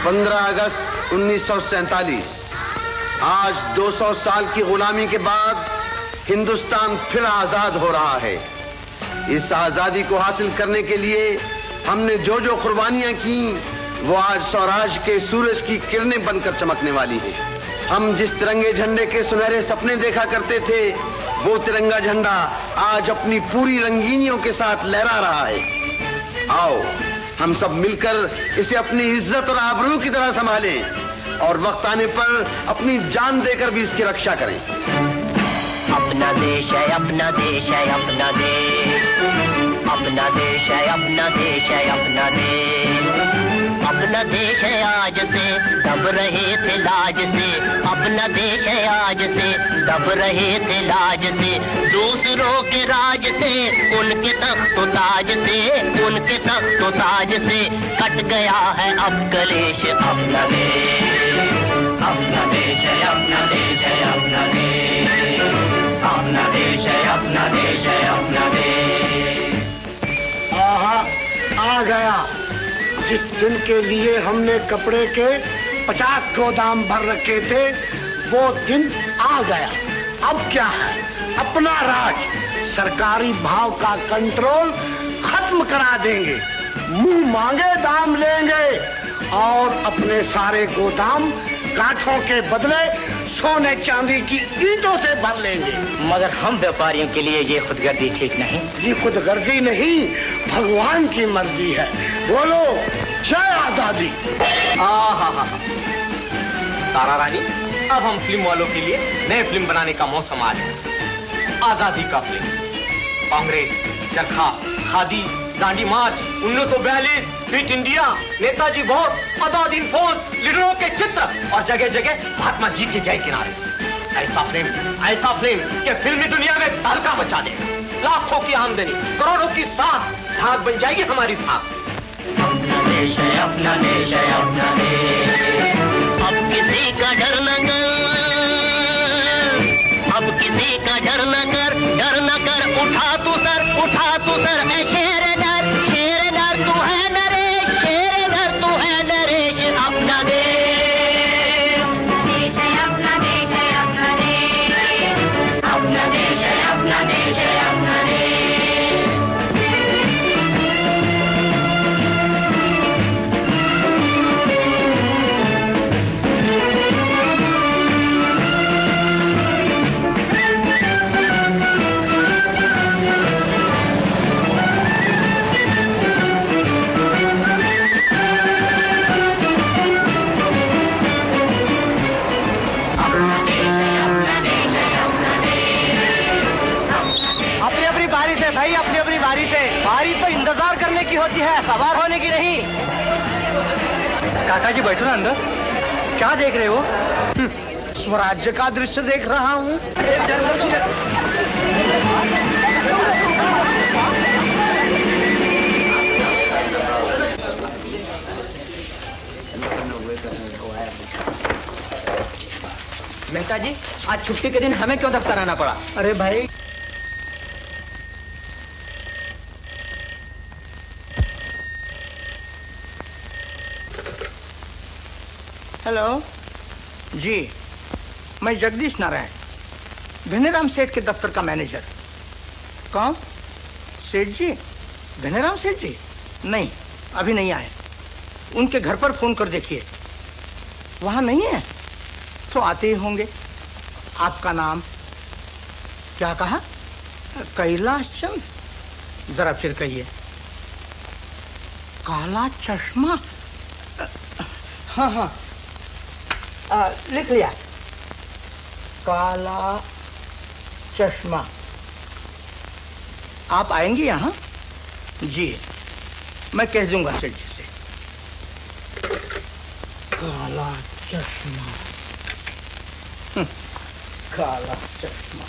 15 अगस्त 1947। आज 200 साल की गुलामी के बाद हिंदुस्तान फिर आजाद हो रहा है। इस आजादी को हासिल करने के लिए हमने जो जो कुर्बानियां की, वो आज स्वराज के सूरज की किरणें बनकर चमकने वाली है। हम जिस तिरंगे झंडे के सुनहरे सपने देखा करते थे, वो तिरंगा झंडा आज अपनी पूरी रंगीनियों के साथ लहरा रहा है। आओ हम सब मिलकर इसे अपनी इज्जत और आबरू की तरह संभालें और वक्त आने पर अपनी जान देकर भी इसकी रक्षा करें। अपना देश है, अपना देश है, अपना देश, अपना देश है, अपना देश है, अपना देश, अपना देश है। आज से दब रहे थे लाज से, अपना देश है। आज से दब रहे थे लाज से, दूसरों के राज से, उनके तख्त ताज से, उनके तख्त ताज से कट गया है अब कलेश। अपना देश, अपना देश है, अपना देश है, अपना देश, अपना देश है, अपना देश है, अपना देश। आ गया जिस दिन के लिए हमने कपड़े के 50 गोदाम भर रखे थे, वो दिन आ गया। अब क्या है? अपना राज, सरकारी भाव का कंट्रोल खत्म करा देंगे, मुंह मांगे दाम लेंगे और अपने सारे गोदाम काठों के बदले सोने चांदी की ईंटों से भर लेंगे। मगर हम व्यापारियों के लिए ये खुदगर्दी ठीक नहीं। ये खुदगर्दी नहीं, भगवान की मर्जी है। बोलो जय आजादी। तारा रानी, अब हम फिल्म वालों के लिए नए फिल्म बनाने का मौसम आ गया। आजादी का फिल्म, कांग्रेस, चरखा, खादी, दांडी मार्च, 1942, फिट इंडिया, नेताजी बोस, आजादी फौज, लीडरों के चित्र और जगह जगह महात्मा जी के जय किनारे। ऐसा फिल्म कि फिल्मी दुनिया में तहलका मचा देगा। लाखों की आमदनी, करोड़ों की साख धाक बन जाएगी हमारी धाक। अपना देश है, अपना देश है, अपना देश, अब किसी का डर न कर, अब किसी का डर न कर, डर न कर, उठा तू सर, उठा तू सर, ऐ शेर डर, शेर डर, तू है नरेश, शेर डर, तू है नरेश। अपना देश, अपना देश है, अपना देश है, अपना देश, अपना देश है, अपना देश है, अपना देश। भाई अपनी अपनी बारी पे इंतजार करने की होती है, सवार होने की नहीं। काका जी बैठो ना अंदर। क्या देख रहे हो? स्वराज्य का दृश्य देख रहा हूँ। मेहता जी, आज छुट्टी के दिन हमें क्यों दफ्तर आना पड़ा? अरे भाई, हेलो जी, मैं जगदीश नारायण, धनीराम सेठ के दफ्तर का मैनेजर। कौन? सेठ जी? धनीराम सेठ जी? नहीं, अभी नहीं आए। उनके घर पर फोन कर देखिए। वहां नहीं है तो आते ही होंगे। आपका नाम क्या कहा? कैलाश चंद? जरा फिर कहिए। काला चश्मा? हाँ, लिख लिया। काला चश्मा। आप आएंगे यहाँ? जी, मैं कह दूंगा सेठ जी से। काला चश्मा, काला चश्मा।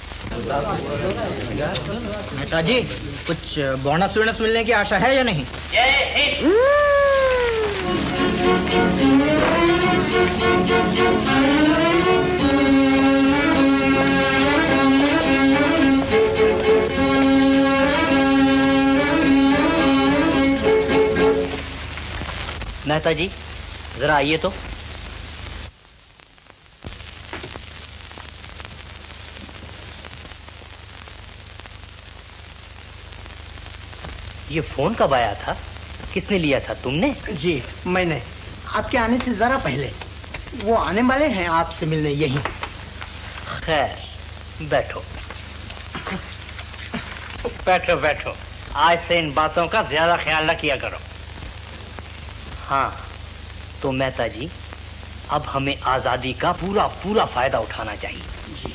मेहता जी, कुछ बोनस वोनस मिलने की आशा है या नहीं? मेहता जी, जरा आइए तो। ये फोन कब आया था? किसने लिया था, तुमने? जी मैंने, आपके आने से जरा पहले। वो आने वाले हैं आपसे मिलने यहीं। खैर, बैठो बैठो बैठो। आज से इन बातों का ज्यादा ख्याल न किया करो। हाँ, तो मेहता जी, अब हमें आजादी का पूरा पूरा फायदा उठाना चाहिए। जी।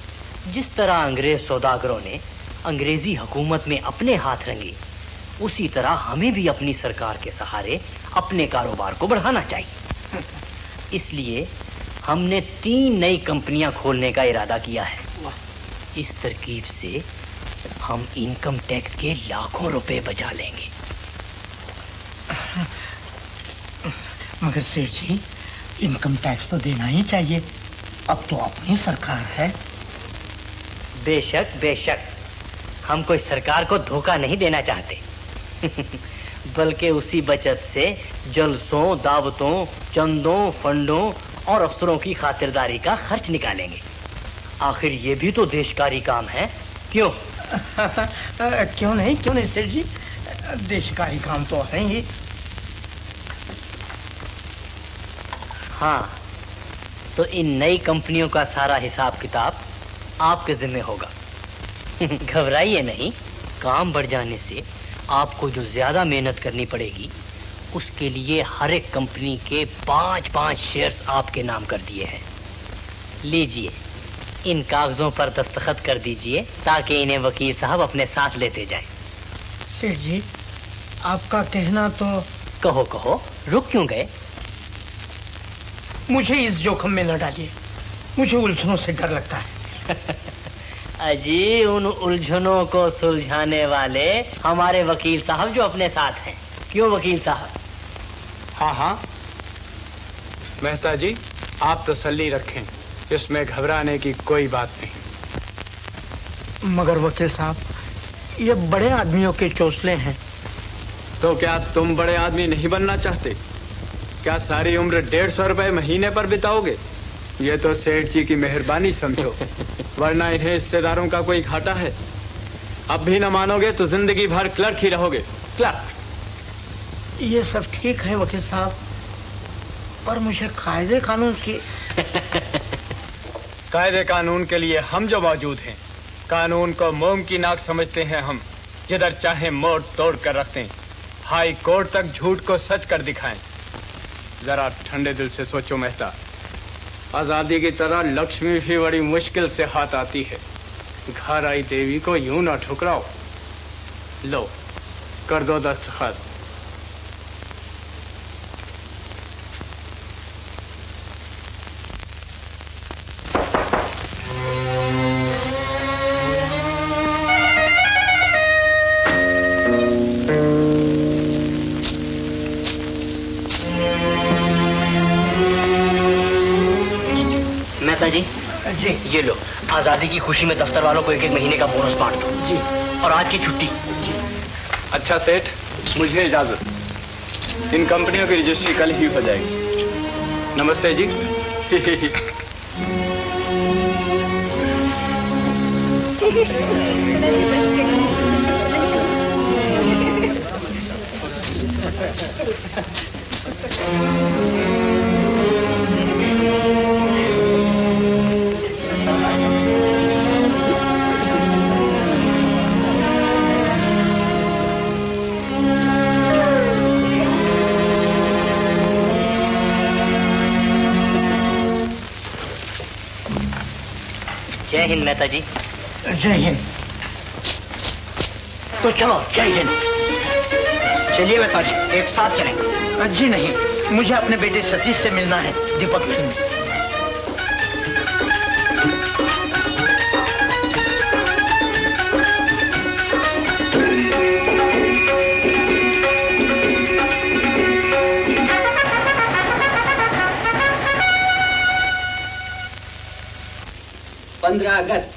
जिस तरह अंग्रेज सौदागरों ने अंग्रेजी हुकूमत में अपने हाथ रंगे, उसी तरह हमें भी अपनी सरकार के सहारे अपने कारोबार को बढ़ाना चाहिए। इसलिए हमने 3 नई कंपनियां खोलने का इरादा किया है। इस तरकीब से हम इनकम टैक्स के लाखों रुपए बचा लेंगे। मगर सेठ जी, इनकम टैक्स तो देना ही चाहिए, अब तो अपनी सरकार है। बेशक बेशक, हम कोई सरकार को धोखा नहीं देना चाहते, बल्कि उसी बचत से जलसों, दावतों, चंदों, फंडों और अफसरों की खातिरदारी का खर्च निकालेंगे। आखिर ये भी तो देशकारी काम है, क्यों? क्यों नहीं सेठ जी, देशकारी काम तो है ही। हाँ, तो इन नई कंपनियों का सारा हिसाब किताब आपके जिम्मे होगा। घबराइए नहीं, काम बढ़ जाने से आपको जो ज्यादा मेहनत करनी पड़ेगी, उसके लिए हर एक कंपनी के 5-5 शेयर्स आपके नाम कर दिए हैं। लीजिए, इन कागजों पर दस्तखत कर दीजिए ताकि इन्हें वकील साहब अपने साथ लेते जाएं। सेठ जी, आपका कहना तो। कहो कहो, रुक क्यों गए? मुझे इस जोखिम में न डालिए, मुझे उलझनों से डर लगता है। अजी, उन उलझनों को सुलझाने वाले हमारे वकील साहब जो अपने साथ हैं। क्यों वकील साहब? हाँ हाँ मेहता जी, आप तसल्ली रखें, इसमें घबराने की कोई बात नहीं। मगर वकील साहब, ये बड़े आदमियों के चोंसले हैं। तो क्या तुम बड़े आदमी नहीं बनना चाहते? क्या सारी उम्र 150 रुपए महीने पर बिताओगे? ये तो सेठ जी की मेहरबानी समझो, वरना इन्हें हिस्सेदारों का कोई घाटा है। अब भी न मानोगे तो जिंदगी भर क्लर्क ही रहोगे, क्लर्क। ये सब ठीक है वकील साहब, पर मुझे कायदे कानून की। कायदे कानून के लिए हम जो मौजूद हैं, कानून को मोम की नाक समझते हैं हम, जिधर चाहे मोड़ तोड़ कर रखते हैं। हाई कोर्ट तक झूठ को सच कर दिखाएं। जरा ठंडे दिल से सोचो मेहता, आजादी की तरह लक्ष्मी भी बड़ी मुश्किल से हाथ आती है। घर आई देवी को यूं ना ठुकराओ। लो, कर दो दस्तखत। जी जी, ये लो, आजादी की खुशी में दफ्तर वालों को 1-1 महीने का बोनस बांट दो। जी। और आज की छुट्टी। जी। अच्छा सेठ, मुझे इजाजत। इन कंपनियों की रजिस्ट्री कल ही हो जाएगी। नमस्ते जी। जय हिंद मेहता जी। जय हिंद। तो चलो, जय हिंद। चलिए मेहता जी, एक साथ चलें। जी नहीं, मुझे अपने बेटे सतीश से मिलना है, दीपक फिल्म में। अगस्त,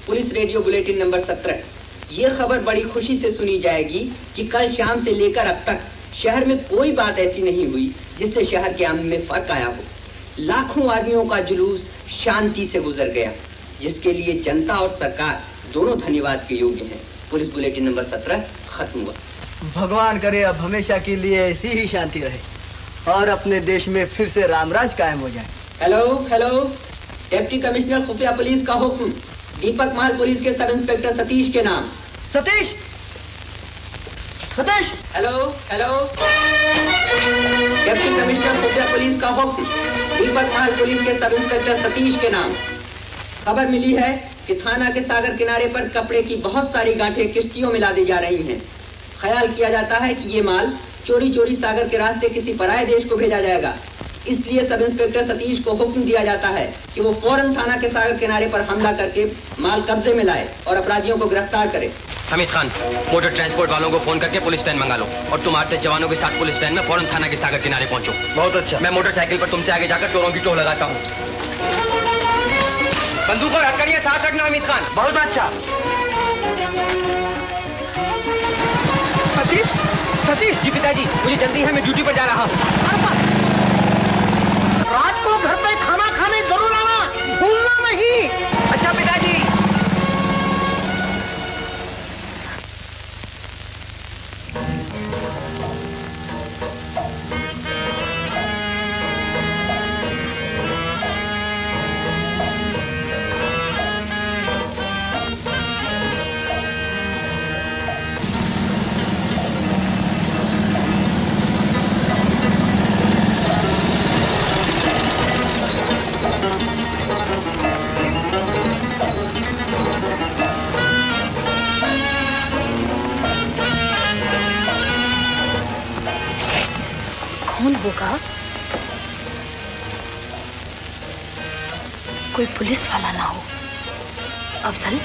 पुलिस रेडियो बुलेटिन नंबर 17। ये खबर बड़ी खुशी से सुनी जाएगी कि कल शाम से लेकर अब तक शहर में कोई बात ऐसी नहीं हुई जिससे शहर के अमन में फर्क आया हो। लाखों आदमियों का जुलूस शांति से गुजर गया, जिसके लिए जनता और सरकार दोनों धन्यवाद के योग्य हैं। पुलिस बुलेटिन नंबर 17 खत्म हुआ। भगवान करे अब हमेशा के लिए ऐसी ही शांति रहे और अपने देश में फिर से रामराज कायम हो जाए। हेलो, डिप्टी कमिश्नर खुफिया पुलिस का हुक्म, दीपक महल पुलिस के सब इंस्पेक्टर सतीश के नाम। सतीश। हेलो, डिप्टी कमिश्नर खुफिया पुलिस का हुक्म, दीपक महल पुलिस के सब इंस्पेक्टर सतीश के नाम। खबर मिली है कि थाना के सागर किनारे पर कपड़े की बहुत सारी गांठें किश्तियों में लादी जा रही हैं। ख्याल किया जाता है कि ये माल चोरी चोरी सागर के रास्ते किसी पराये देश को भेजा जाएगा। इसलिए सब इंस्पेक्टर सतीश को हुक्म दिया जाता है कि वो फौरन थाना के सागर किनारे पर हमला करके माल कब्जे में लाए और अपराधियों को गिरफ्तार करे। हमीद खान, मोटर ट्रांसपोर्ट वालों को फोन करके पुलिस वैन मंगा लो और तुम आते जवानों के साथ पुलिस वैन में फौरन थाना के सागर किनारे पहुंचो। बहुत अच्छा। मैं मोटरसाइकिल पर तुमसे आगे जाकर चोरों की टोह लगाता हूँ। बंदूक और हथकड़ियां साथ रखना हमीद खान। बहुत अच्छा। सतीश जी पिताजी, मुझे जल्दी है, मैं ड्यूटी पर जा रहा हूँ। रात को घर पे खाना खाने जरूर आना, भूलना नहीं। अच्छा पिताजी। कौन होगा? कोई पुलिस वाला ना हो। अफजल,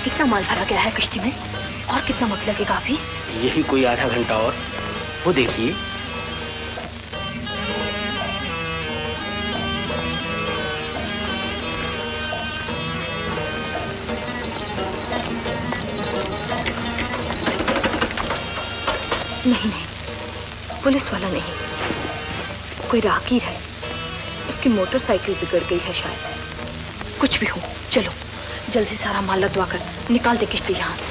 कितना माल भरा गया है कश्ती में और कितना वक्त लगेगा अभी? यही कोई आधा घंटा और। वो देखिए। नहीं, पुलिस वाला नहीं, कोई राहगीर है। उसकी मोटरसाइकिल बिगड़ गई है शायद। कुछ भी हो, चलो जल्दी सारा माल लदवा कर निकाल दे किश्ती यहाँ से।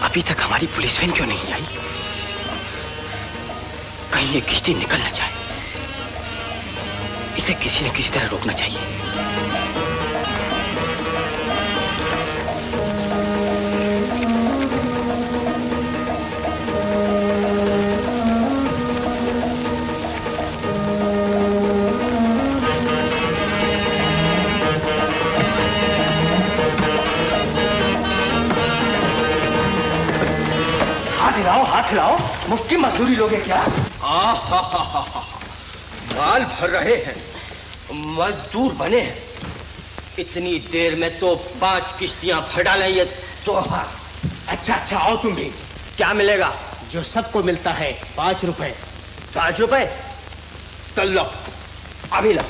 अभी तक हमारी पुलिस वैन क्यों नहीं आई? कहीं ये किश्ती निकल न जाए। इसे किसी न किसी तरह रोकना चाहिए। हाथ हिलाओ, मुफ्ती मजदूरी लोगे क्या? माल भर रहे हैं, मजदूर बने हैं। इतनी देर में तो 5 किश्तियां भर डालें ये तो। अच्छा, आओ तुम भी। क्या मिलेगा? जो सबको मिलता है, 5 रुपए। 5 रुपए? तो लो, अभी लो।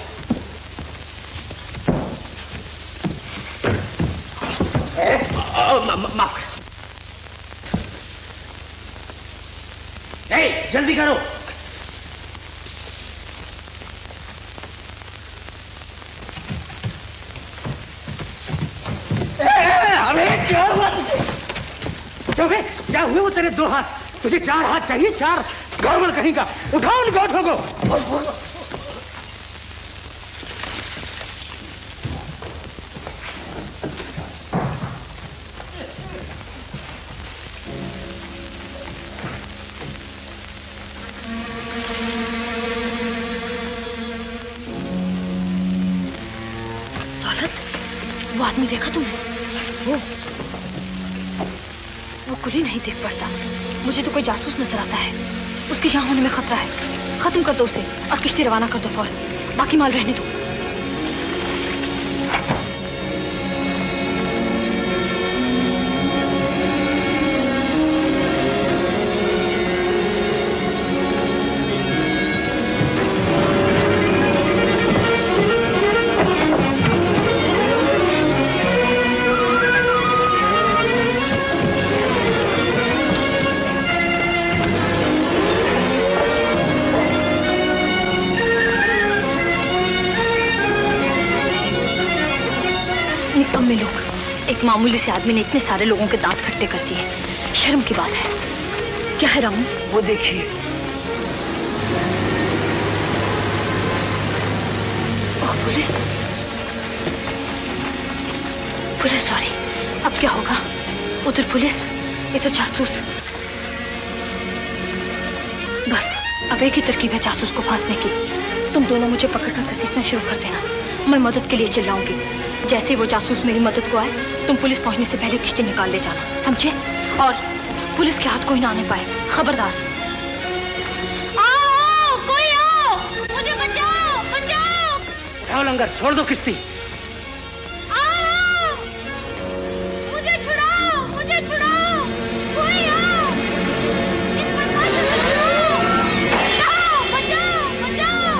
माफ कर। नहीं, जल्दी करो। अरे क्या हुआ तुझे? क्या हुए वो तेरे 2 हाथ? तुझे 4 हाथ चाहिए? 4 गड़बड़ कहीं का। उठाओ उन गोठों को। वो आदमी देखा तुमने? वो कुली नहीं देख पड़ता। मुझे तो कोई जासूस नजर आता है। उसके यहाँ होने में खतरा है। खत्म कर दो उसे और किश्ती रवाना कर दो फौरन। बाकी माल रहने दो। निकम्मे लोग। एक मामूली से आदमी ने इतने सारे लोगों के दांत खट्टे कर दिए। शर्म की बात है। क्या है रामू? वो देखिए। Oh, police! Police lorry. अब क्या होगा? उधर पुलिस, इधर जासूस। बस अब एक ही तरकीब है जासूस को फांसने की। तुम दोनों मुझे पकड़कर घसीटना शुरू कर देना। मैं मदद के लिए चिल्लाऊंगी। जैसे ही वो जासूस मेरी मदद को आए, तुम पुलिस पहुंचने से पहले किश्ती निकाल ले जाना, समझे? और पुलिस के हाथ कोई ना आने पाए, खबरदार। आओ, कोई आओ, मुझे बचाओ, बचाओ। उठाओ लंगर, छोड़ दो किश्ती। आओ, मुझे छुड़ाओ, मुझे छुड़ाओ, कोई आओ। इन बदमाशों से छुड़ाओ। बचाओ, बचाओ, बचाओ।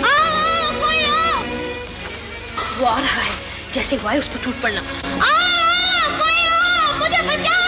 आओ, कोई आओ। वो आ रहा है, जैसे वो आए उस पर टूट पड़ना। आओ, कोई आओ, मुझे बचाओ।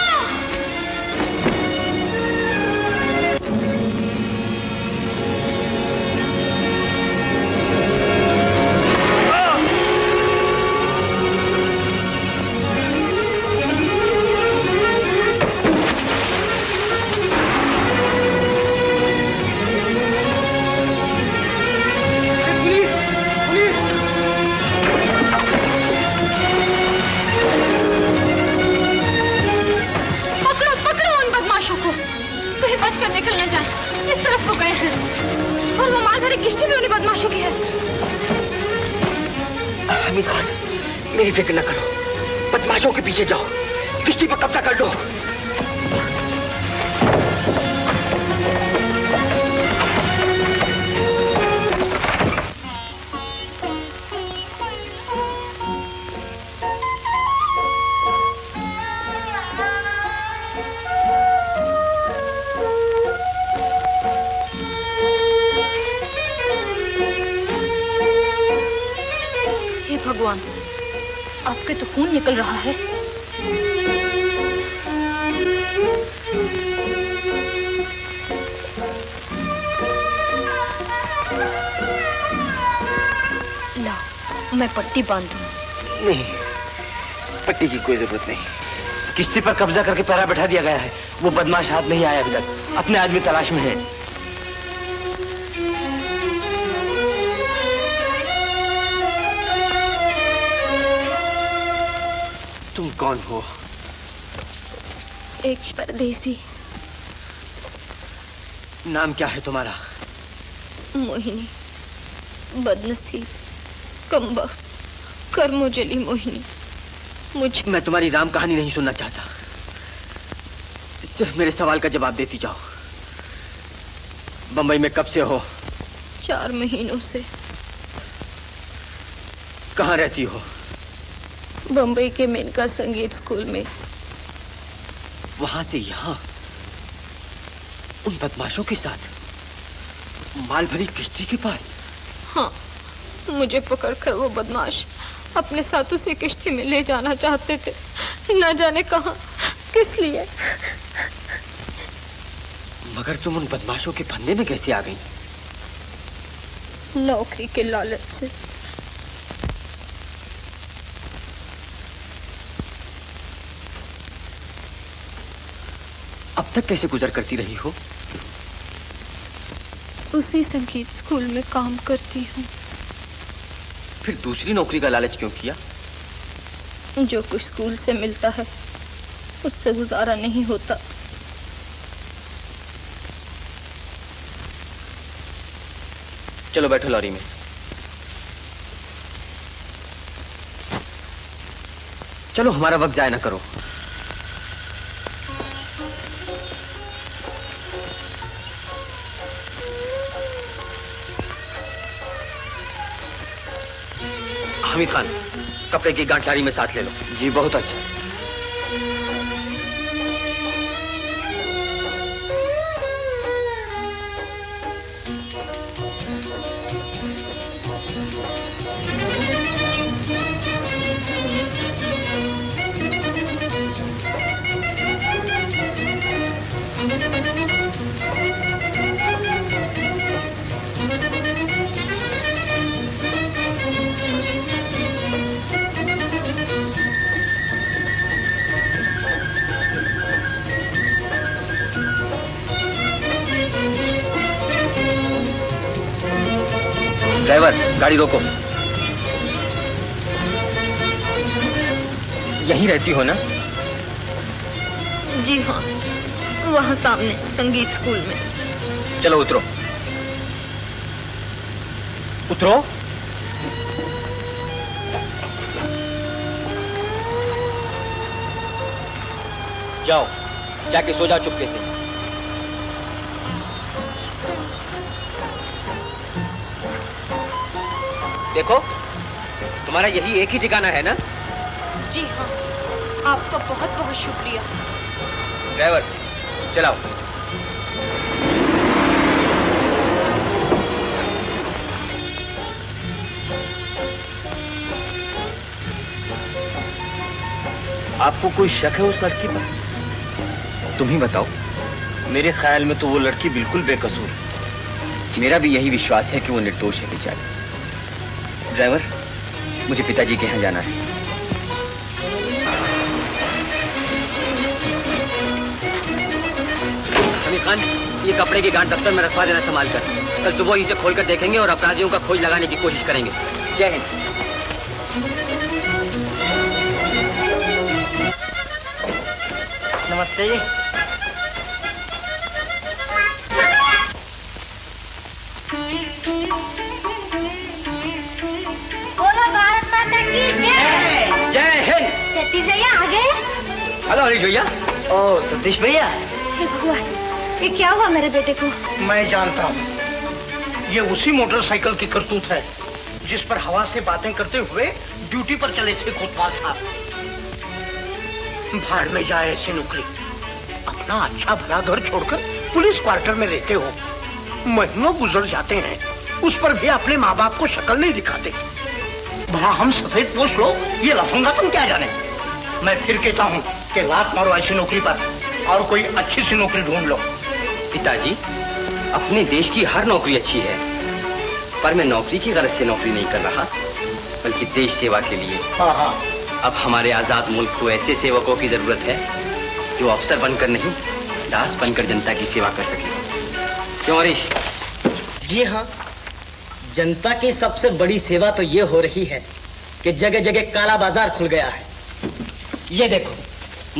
बचकर निकल न जाए। इस तरफ को गए हैं और वो माल भरी किश्ती भी उन्हीं बदमाशों की है। हमीद खान, मेरी फिक्र न करो, बदमाशों के पीछे जाओ, किश्ती पर कब्जा कर लो। भगवान, आपके तो खून निकल रहा है। ला, मैं पट्टी बांध दूं। नहीं, पट्टी की कोई जरूरत नहीं। किश्ती पर कब्जा करके पहरा बैठा दिया गया है। वो बदमाश हाथ नहीं आया अभी तक, अपने आदमी तलाश में है। तुम कौन हो? एक परदेसी। नाम क्या है तुम्हारा? मोहिनी, बदनसीब, कमबख्त, कर्मो जली मोहिनी। मैं तुम्हारी राम कहानी नहीं सुनना चाहता। सिर्फ मेरे सवाल का जवाब देती जाओ। बंबई में कब से हो? 4 महीनों से। कहाँ रहती हो? बंबई के मेनका संगीत स्कूल में। वहां से यहाँ उन बदमाशों के साथ माल भरी किश्ती के पास? हाँ, मुझे पकड़कर वो बदमाश अपने साथ उसी किश्ती में ले जाना चाहते थे। न जाने कहाँ, किस लिए। मगर तुम उन बदमाशों के फंदे में कैसे आ गई? नौकरी के लालच से। अब तक कैसे गुजर करती रही हो? उसी संगीत स्कूल में काम करती हूँ। फिर दूसरी नौकरी का लालच क्यों किया? जो कुछ स्कूल से मिलता है उससे गुजारा नहीं होता। चलो बैठो लॉरी में। चलो, हमारा वक्त जाया ना करो। हमीद खान, कपड़े की गांठ लारी में साथ ले लो। जी बहुत अच्छा। ड्राइवर, गाड़ी रोको। यहीं रहती हो ना? जी हाँ, वहाँ सामने संगीत स्कूल में। चलो उतरो। उतरो। जाओ, जाके सो जाओ चुपके से। देखो, तुम्हारा यही एक ही ठिकाना है ना? जी हाँ, आपका बहुत बहुत शुक्रिया। ड्राइवर, चलाओ। आपको कोई शक है उस लड़की पर? तुम ही बताओ। मेरे ख्याल में तो वो लड़की बिल्कुल बेकसूर है। मेरा भी यही विश्वास है कि वो निर्दोष है बेचारी। ड्राइवर, मुझे पिताजी के यहाँ जाना है। हमीद खान, ये कपड़े की गांठ दफ्तर में रखवा देना संभाल कर। कल सुबह इसे खोलकर देखेंगे और अपराधियों का खोज लगाने की कोशिश करेंगे। जय हिंद। नमस्ते। बोलो भारत माता की जय। जय हिंद। सतीश भैया आ गए? हेलो हरीश भैया। ओ सतीश भैया। हे भगवान, ये क्या हुआ मेरे बेटे को? मैं जानता हूँ, ये उसी मोटरसाइकिल की करतूत है जिस पर हवा से बातें करते हुए ड्यूटी पर चले थे कोतवाल साहब। भाड़ में जाए ऐसी नौकरी। अपना अच्छा भला घर छोड़कर पुलिस क्वार्टर में रहते हो, महीनों गुजर जाते हैं, उस पर भी अपने माँ बाप को शक्ल नहीं दिखाते। भला हम सफेद पोष लो, ये लफंगा तुम क्या जाने। मैं फिर कहता हूँ कि लात मारो ऐसी नौकरी पर और कोई अच्छी सी नौकरी ढूंढ लो। पिताजी, अपने देश की हर नौकरी अच्छी है, पर मैं नौकरी की गरज से नौकरी नहीं कर रहा, बल्कि देश सेवा के लिए। हाँ हाँ। अब हमारे आजाद मुल्क को ऐसे सेवकों की जरूरत है जो अफसर बनकर नहीं, दास बनकर जनता की सेवा कर सके। क्यों हरीश? जी हाँ, जनता की सबसे बड़ी सेवा तो ये हो रही है कि जगह जगह काला बाजार खुल गया है। ये देखो,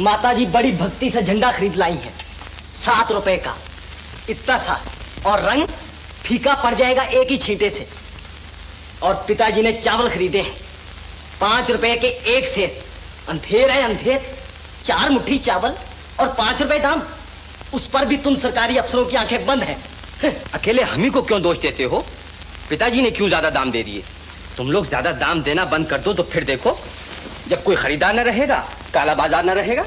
माताजी बड़ी भक्ति से झंडा खरीद लाई है, 7 रुपए का, इतना सा, और रंग फीका पड़ जाएगा एक ही छींटे से। और पिताजी ने चावल खरीदे हैं 5 रुपए के एक सेर। अंधेर है अंधेर, 4 मुट्ठी चावल और 5 रुपए दाम। उस पर भी तुम सरकारी अफसरों की आंखें बंद हैं। अकेले हम ही को क्यों दोष देते हो? पिताजी ने क्यों ज्यादा दाम दे दिए? तुम लोग ज्यादा दाम देना बंद कर दो तो फिर देखो, जब कोई खरीदार न रहेगा, काला बाजार न रहेगा।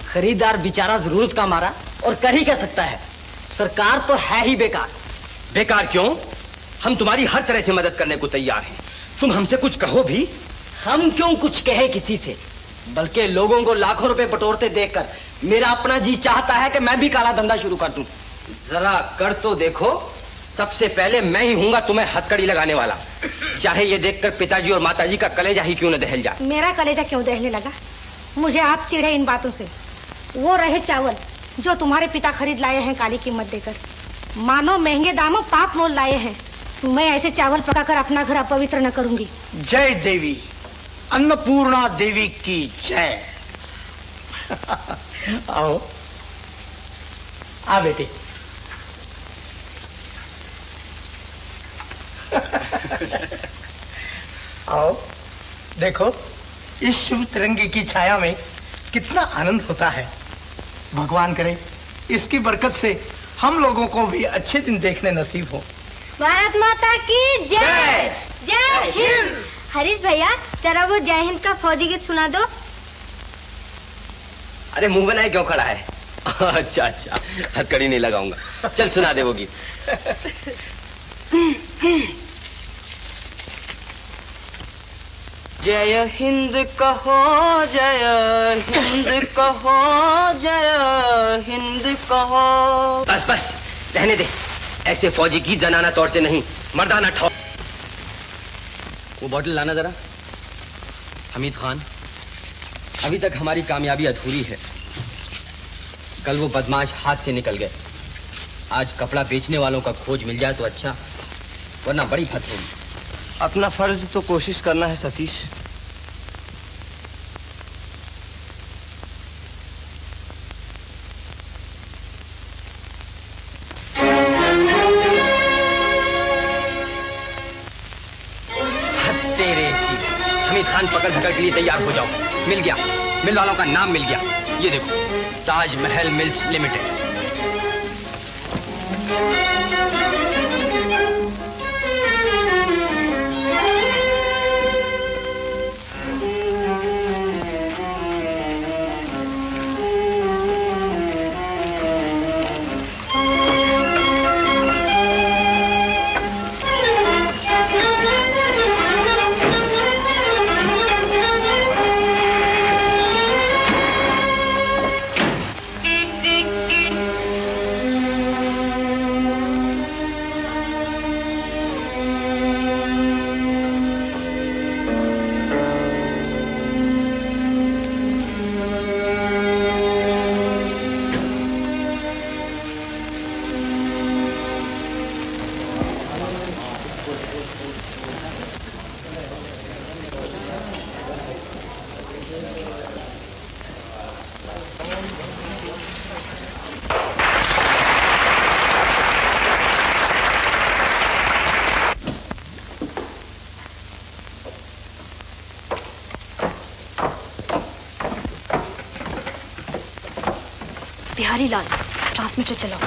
खरीदार बेचारा जरूरत का मारा और कर ही क्या सकता है। सरकार तो है ही बेकार। बेकार क्यों? हम तुम्हारी हर तरह से मदद करने को तैयार हैं। तुम हमसे कुछ कहो भी। हम क्यों कुछ कहे किसी से, बल्कि लोगों को लाखों रुपए बटोरते देखकर मेरा अपना जी चाहता है कि मैं भी काला धंधा शुरू कर दूं। जरा कर तो देखो। सबसे पहले मैं ही हूंगा तुम्हें हथकड़ी लगाने वाला, चाहे ये देखकर पिताजी और माताजी का कलेजा ही क्यों न दहल जाए। मेरा कलेजा क्यों दहने लगा? मुझे आप चिढ़े इन बातों से। वो रहे चावल जो तुम्हारे पिता खरीद लाए हैं काली कीमत देकर, मानो महंगे दामों पाप मोल लाए हैं। मैं ऐसे चावल पकाकर अपना घर अपवित्र न करूंगी। जय देवी, अन्नपूर्णा देवी की जय। आओ, आ बेटी। आओ, देखो इस शुभ तिरंगे की छाया में कितना आनंद होता है। भगवान करे इसकी बरकत से हम लोगों को भी अच्छे दिन देखने नसीब हो। भारत माता की जय। जय हिंद। हरीश भैया, जरा वो जय हिंद का फौजी गीत सुना दो। अरे मुंह बनाए क्यों खड़ा है? अच्छा अच्छा, हथकड़ी नहीं लगाऊंगा। चल सुना दे वो गीत। जय हिंद कहो, जय हिंद कहो, जय हिंद कहो। बस बस, रहने दे। ऐसे फौजी गीत जनाना तौर से नहीं, मर्दाना ठोक। वो बॉटल लाना जरा। हमीद खान, अभी तक हमारी कामयाबी अधूरी है। कल वो बदमाश हाथ से निकल गए। आज कपड़ा बेचने वालों का खोज मिल जाए तो अच्छा, वरना बड़ी फत होगी। अपना फर्ज तो कोशिश करना है सतीश। तेरे की हमीद खान पकड़ धकड़ के लिए तैयार हो जाओ। मिल गया, मिल वालों का नाम मिल गया। ये देखो, ताजमहल मिल्स लिमिटेड। बिहारी लाल, ट्रांसमीटर चलाओ।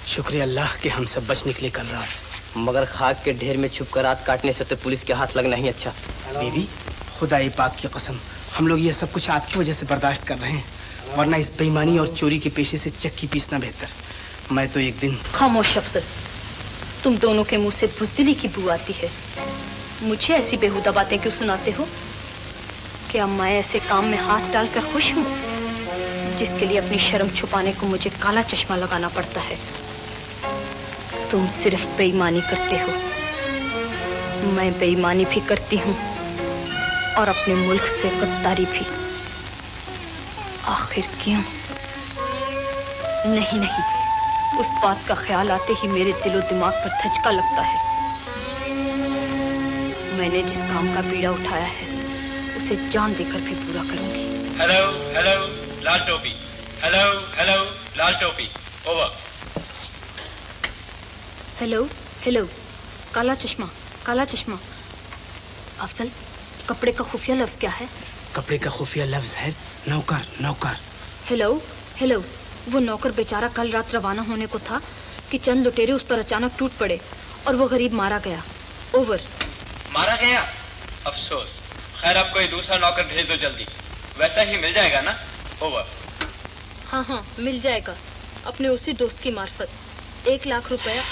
शुक्रिया अल्लाह कि हम सब बच निकले कल रात, मगर खाक के ढेर में छुप कर रात काटने से तो पुलिस के हाथ लगना ही अच्छा। बीबी, खुदाई पाक की कसम, हम लोग ये सब कुछ आपकी वजह से बर्दाश्त कर रहे हैं, वरना इस बेईमानी और चोरी के पेशे से चक्की पीसना बेहतर। मैं तो एक दिन। खामोश अफसर, तुम दोनों के मुंह से बुज़दिली की बू आती है। मुझे ऐसी बेहुदा बातें क्यों सुनाते हो? क्या मैं ऐसे काम में हाथ डालकर खुश हूँ जिसके लिए अपनी शर्म छुपाने को मुझे काला चश्मा लगाना पड़ता है? तुम सिर्फ बेईमानी करते हो, मैं बेईमानी भी करती हूँ और अपने मुल्क से गद्दारी भी। आखिर क्यों? नहीं नहीं, उस बात का ख्याल आते ही मेरे दिलो दिमाग पर धचका लगता है। मैंने जिस काम का बीड़ा उठाया है उसे जान देकर भी पूरा करूंगी। हेलो हेलो लाल टोपी, हेलो हेलो लाल टोपी, ओवर। हेलो हेलो काला चश्मा, काला चश्मा। अफजल, कपड़े का खुफिया लफ्ज क्या है? कपड़े का खुफिया लफ्ज है नौकर, नौकर। हेलो हेलो, वो नौकर बेचारा कल रात रवाना होने को था कि चंद लुटेरे उस पर अचानक टूट पड़े और वो गरीब मारा गया। ओवर। मारा गया? अफसोस। खैर, अब कोई दूसरा नौकर भेज दो जल्दी, वैसा ही मिल जाएगा ना? ओवर। हाँ हाँ, मिल जाएगा, अपने उसी दोस्त की मार्फत। 1 लाख रुपया।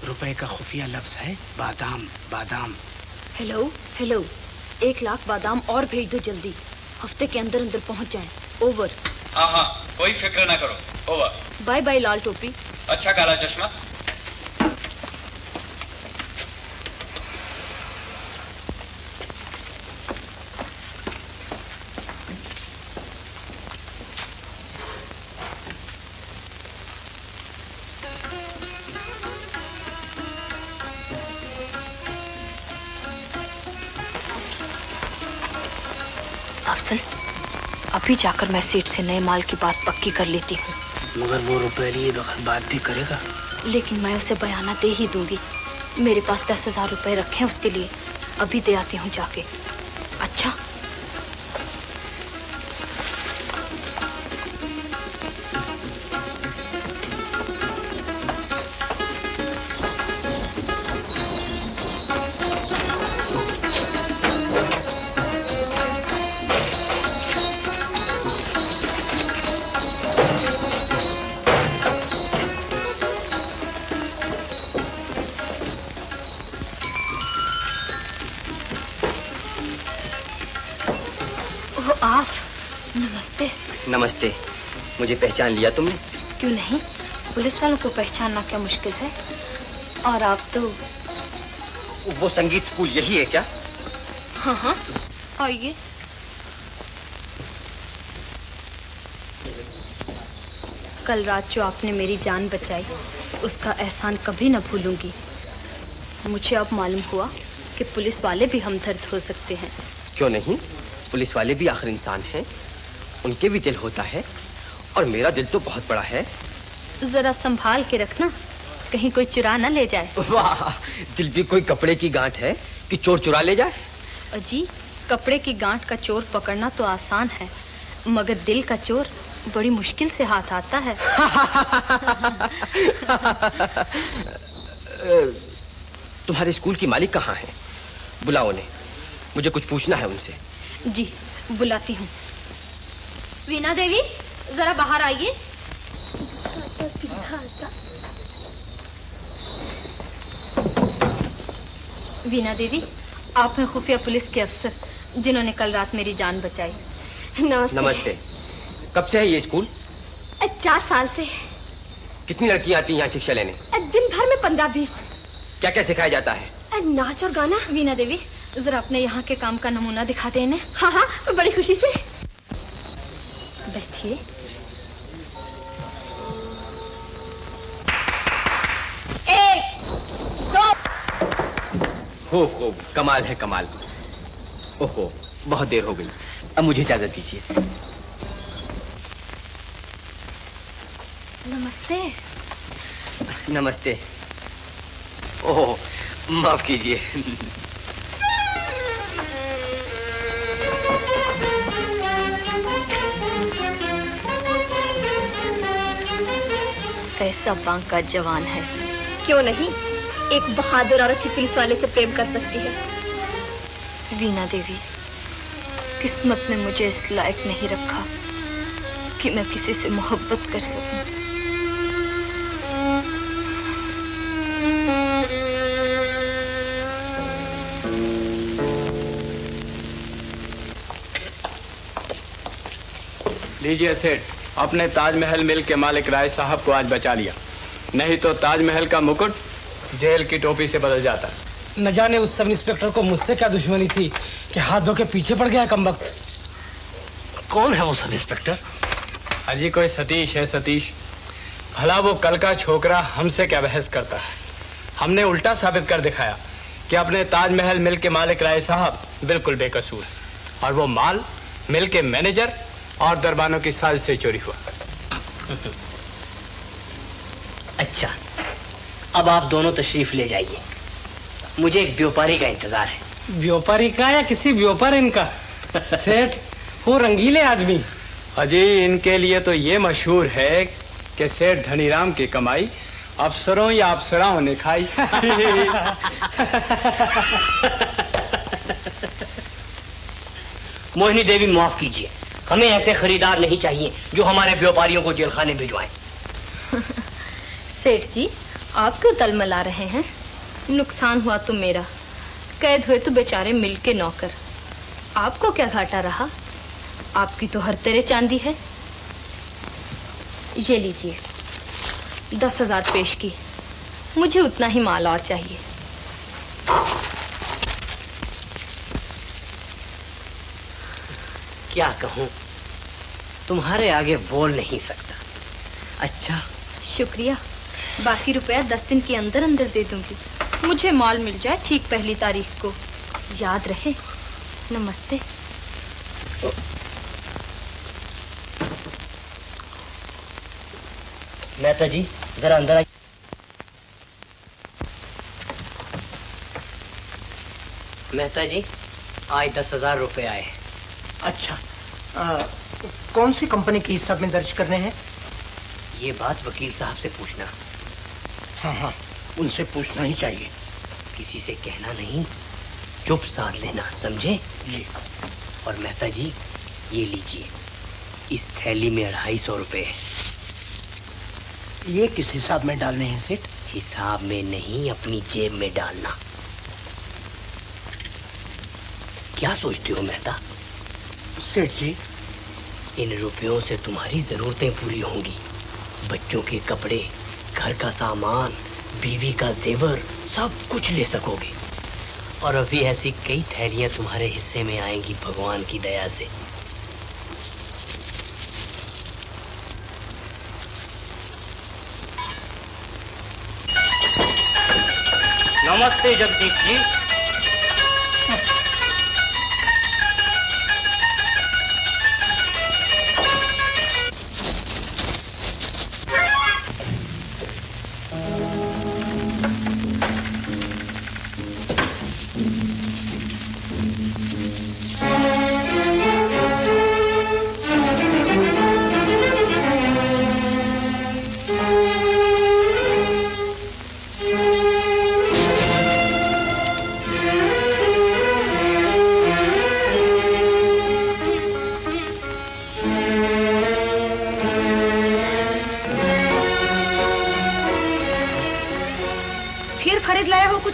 रुपए का खुफिया लफ्ज है बादाम, बादाम। हेलो हेलो, 1 लाख बादाम और भेज दो जल्दी, हफ्ते के अंदर अंदर पहुंच जाएं। ओवर। हाँ हाँ, कोई फिक्र ना करो। ओवर। बाय बाय लाल टोपी। अच्छा काला चश्मा। अफजल, अभी जाकर मैं सेठ से नए माल की बात पक्की कर लेती हूँ। मगर वो रुपए लिए बगैर बात भी करेगा। लेकिन मैं उसे बयाना दे ही दूंगी। मेरे पास 10,000 रुपए रखे हैं उसके लिए, अभी दे आती हूँ जाके। अच्छा? आप, नमस्ते। नमस्ते। मुझे पहचान लिया तुमने? क्यों नहीं, पुलिस वालों को पहचानना क्या मुश्किल है। और आप तो वो संगीत स्कूल यही है क्या? हाँ हाँ, आइए। कल रात जो आपने मेरी जान बचाई, उसका एहसान कभी न भूलूंगी। मुझे अब मालूम हुआ कि पुलिस वाले भी हमदर्द हो सकते हैं। क्यों नहीं, पुलिस वाले भी आखिर इंसान हैं, उनके भी दिल होता है, और मेरा दिल तो बहुत बड़ा है। जरा संभाल के रखना, कहीं कोई चुरा न ले जाए। वाह, दिल भी कोई कपड़े की गांठ है कि चोर चुरा ले जाए? अजी, कपड़े की गांठ का चोर पकड़ना तो आसान है, मगर दिल का चोर बड़ी मुश्किल से हाथ आता है। तुम्हारे स्कूल की मालिक कहाँ है? बुलाओ उन्हें, मुझे कुछ पूछना है उनसे। जी, बुलाती हूँ। वीणा देवी, जरा बाहर आइए। वीणा देवी, आप हैं खुफिया पुलिस के अफसर जिन्होंने कल रात मेरी जान बचाई। नमस्ते। नमस्ते। कब से है ये स्कूल? 4 साल से। कितनी लड़कियां आती हैं यहाँ शिक्षा लेने? दिन भर में 15-20। क्या क्या सिखाया जाता है? नाच और गाना। वीणा देवी, जरा अपने यहाँ के काम का नमूना दिखा देने। हाँ हाँ, बड़ी खुशी से। बैठिए। हो, कमाल है कमाल। ओहो, बहुत देर हो गई, अब मुझे इजाजत दीजिए। नमस्ते। नमस्ते। ओह, माफ कीजिए। कैसा बांका जवान है। क्यों नहीं, एक बहादुर औरत ही पुलिस वाले से प्रेम कर सकती है। वीणा देवी, किस्मत ने मुझे इस लायक नहीं रखा कि मैं किसी से मोहब्बत कर सकूं। लीजिए सेठ, अपने ताजमहल मिल के मालिक राय साहब को आज बचा लिया, नहीं तो ताजमहल का मुकुट जेल की टोपी से बदल जाता। न जाने उस सब इंस्पेक्टर को मुझसे क्या दुश्मनी थी कि हाथ धो के पीछे पड़ गया कमबख्त। कौन है वो सब इंस्पेक्टर? अजी कोई सतीश है, सतीश। भला वो कल का छोकरा हमसे क्या बहस करता है। हमने उल्टा साबित कर दिखाया कि अपने ताजमहल मिल के मालिक राय साहब बिल्कुल बेकसूर है, और वो माल मिल के मैनेजर और दरबानों की साजिश से चोरी हुआ। अच्छा, अब आप दोनों तशरीफ ले जाइए, मुझे एक व्यापारी का इंतजार है। व्यापारी का या किसी व्यापारी का? सेठ, वो रंगीले आदमी। अजी, इनके लिए तो ये मशहूर है कि सेठ धनीराम की कमाई अफसरों या अफसराओं ने खाई। मोहिनी देवी, माफ कीजिए, हमें ऐसे खरीदार नहीं चाहिए जो हमारे व्यापारियों को जेल खाने भिजवाएं। सेठ जी, आप क्यों तलमला रहे हैं? नुकसान हुआ तो मेरा, कैद हुए तो बेचारे मिल के नौकर। आपको क्या घाटा रहा? आपकी तो हर तरह चांदी है। ये लीजिए, 10,000 पेश की। मुझे उतना ही माल और चाहिए। क्या कहूं, तुम्हारे आगे बोल नहीं सकता। अच्छा, शुक्रिया। बाकी रुपया 10 दिन के अंदर अंदर दे दूंगी। मुझे माल मिल जाए ठीक पहली तारीख को। याद रहे। नमस्ते। मेहता जी, जरा अंदर आइए। मेहता जी, आज 10,000 रुपए आए। अच्छा, कौन सी कंपनी की हिसाब में दर्ज करने हैं? ये बात वकील साहब से पूछना। हाँ हाँ, उनसे पूछना ही चाहिए। किसी से कहना नहीं, चुप साध लेना, समझे? जी। और मेहता जी, ये लीजिए, इस थैली में 250 रुपए है। ये किस हिसाब में डालने हैं सेठ? हिसाब में नहीं, अपनी जेब में डालना। क्या सोचते हो मेहता? सेठ जी, इन रुपयों से तुम्हारी जरूरतें पूरी होंगी। बच्चों के कपड़े, घर का सामान, बीवी का जेवर, सब कुछ ले सकोगे। और अभी ऐसी कई थैलियां तुम्हारे हिस्से में आएंगी भगवान की दया से। नमस्ते जगदीश जी।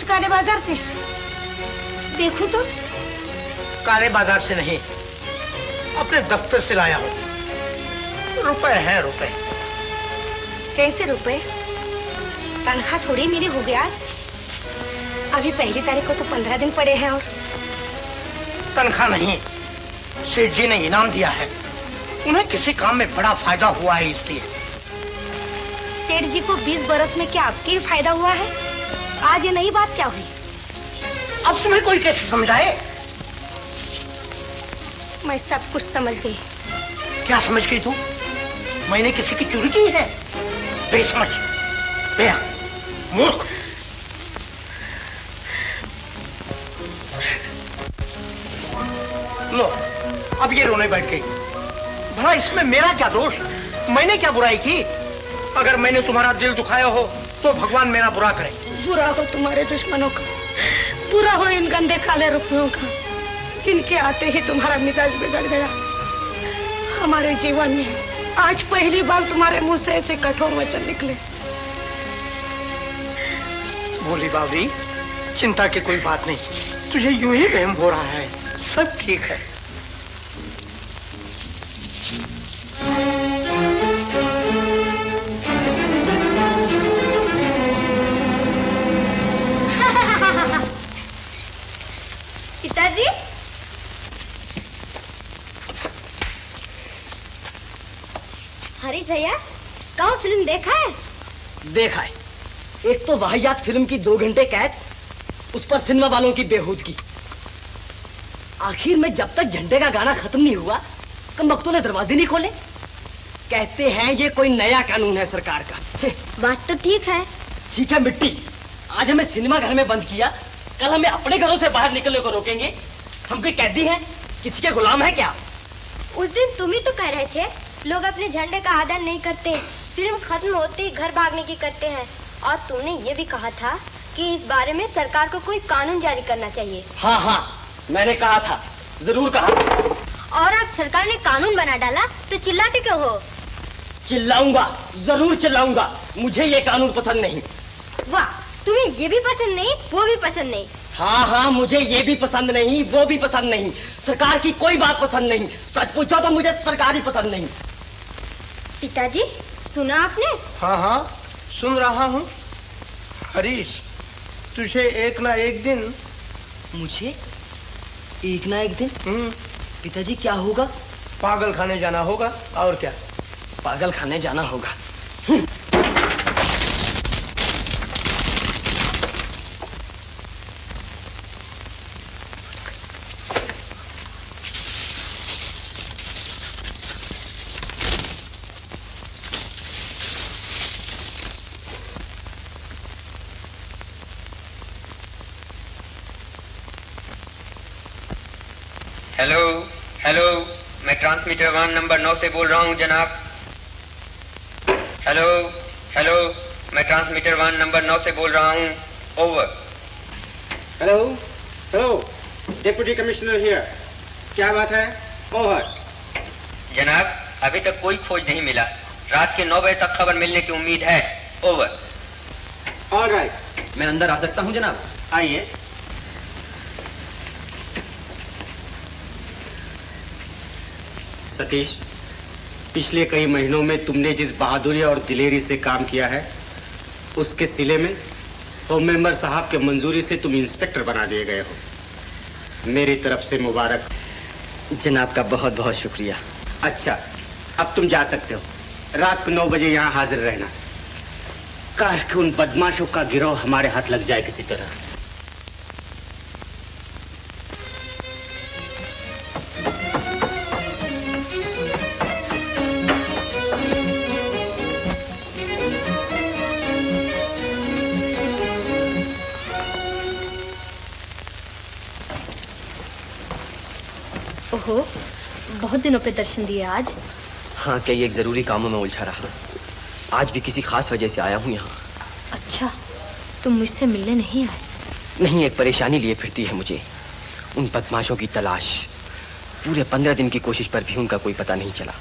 काले बाजार से देखो तो। काले बाजार से नहीं, अपने दफ्तर से लाया हूँ। रुपए हैं रुपए। कैसे रुपए? तनख्वाह थोड़ी मेरी हो गई आज। अभी पहली तारीख को तो 15 दिन पड़े हैं। और तनख्वाह नहीं, सेठ जी ने इनाम दिया है। उन्हें किसी काम में बड़ा फायदा हुआ है इसलिए। सेठ जी को 20 बरस में क्या आपके भी फायदा हुआ है? आज ये नई बात क्या हुई? अब तुम्हें कोई कैसे समझाए? मैं सब कुछ समझ गई। क्या समझ गई तू? मैंने किसी की चोरी की है? बेसमझ, मूर्ख। लो, अब ये रोने बैठ गई। भला इसमें मेरा क्या दोष? मैंने क्या बुराई की? अगर मैंने तुम्हारा दिल दुखाया हो तो भगवान मेरा बुरा करे। बुरा हो तुम्हारे दुश्मनों का, बुरा हो इन गंदे काले रुपयों का, जिनके आते ही तुम्हारा मिजाज बिगड़ गया। हमारे जीवन में आज पहली बार तुम्हारे मुंह से ऐसे कठोर वचन निकले। बोली बाबी, चिंता की कोई बात नहीं, तुझे यूं ही वहम हो रहा है, सब ठीक है। पिताजी, हरीश भैया, कौन फिल्म देखा है? देखा है। एक तो वाहियात फिल्म की 2 घंटे कैद, उस पर सिनेमा वालों की बेहूदगी। आखिर में जब तक झंडे का गाना खत्म नहीं हुआ, कमबख्तों ने दरवाजे नहीं खोले। कहते हैं ये कोई नया कानून है सरकार का। बात तो ठीक है। ठीक है मिट्टी, आज हमें सिनेमा घर में बंद किया, कल हमें अपने घरों से बाहर निकलने को रोकेंगे। हम कोई कैदी हैं? किसी के गुलाम है क्या? उस दिन तुम ही तो कह रहे थे लोग अपने झंडे का आदर नहीं करते, फिल्म खत्म होते ही घर भागने की करते हैं। और तुमने ये भी कहा था कि इस बारे में सरकार को कोई कानून जारी करना चाहिए। हाँ हाँ, मैंने कहा था, जरूर कहा। और अब सरकार ने कानून बना डाला तो चिल्लाते क्यों हो? चिल्लाऊंगा, जरूर चिल्लाऊंगा। मुझे ये कानून पसंद नहीं। वाह, तुम्हें ये भी पसंद नहीं, वो भी पसंद नहीं। हाँ हाँ, मुझे ये भी पसंद नहीं, वो भी पसंद नहीं। सरकार की कोई बात पसंद नहीं। सच पूछो तो मुझे सरकार ही पसंद नहीं। पिताजी, सुना आपने? हाँ हाँ, सुन रहा हूँ। हरीश, तुझे एक ना एक दिन। मुझे एक ना एक दिन? पिताजी क्या होगा? पागल खाने जाना होगा। और क्या? पागल खाने जाना होगा। हेलो हेलो, मैं ट्रांसमीटर 1 नंबर 9 से बोल रहा हूं जनाब। हेलो हेलो, मैं ट्रांसमीटर 1 नंबर 9 से बोल रहा हूं। Over. Hello hello, deputy commissioner here. क्या बात है? ओवर। जनाब, अभी तक कोई खोज नहीं मिला। रात के 9 बजे तक खबर मिलने की उम्मीद है। ओवर। ऑलराइट। मैं अंदर आ सकता हूं जनाब? आइए। सतीश, पिछले कई महीनों में तुमने जिस बहादुरी और दिलेरी से काम किया है, उसके सिले में और मेंबर साहब के मंजूरी से तुम इंस्पेक्टर बना दिए गए हो। मेरी तरफ से मुबारक। जनाब का बहुत बहुत शुक्रिया। अच्छा, अब तुम जा सकते हो। रात को 9 बजे यहाँ हाजिर रहना। काश कि उन बदमाशों का गिरोह हमारे हाथ लग जाए किसी तरह। ओहो, बहुत दिनों पे दर्शन दिए आज। हाँ, कई एक जरूरी कामों में उलझा रहा। आज भी किसी खास वजह से आया हूँ यहाँ। अच्छा, तुम मुझसे मिलने नहीं आए? नहीं, एक परेशानी लिए फिरती है मुझे। उन बदमाशों की तलाश। पूरे 15 दिन की कोशिश पर भी उनका कोई पता नहीं चला।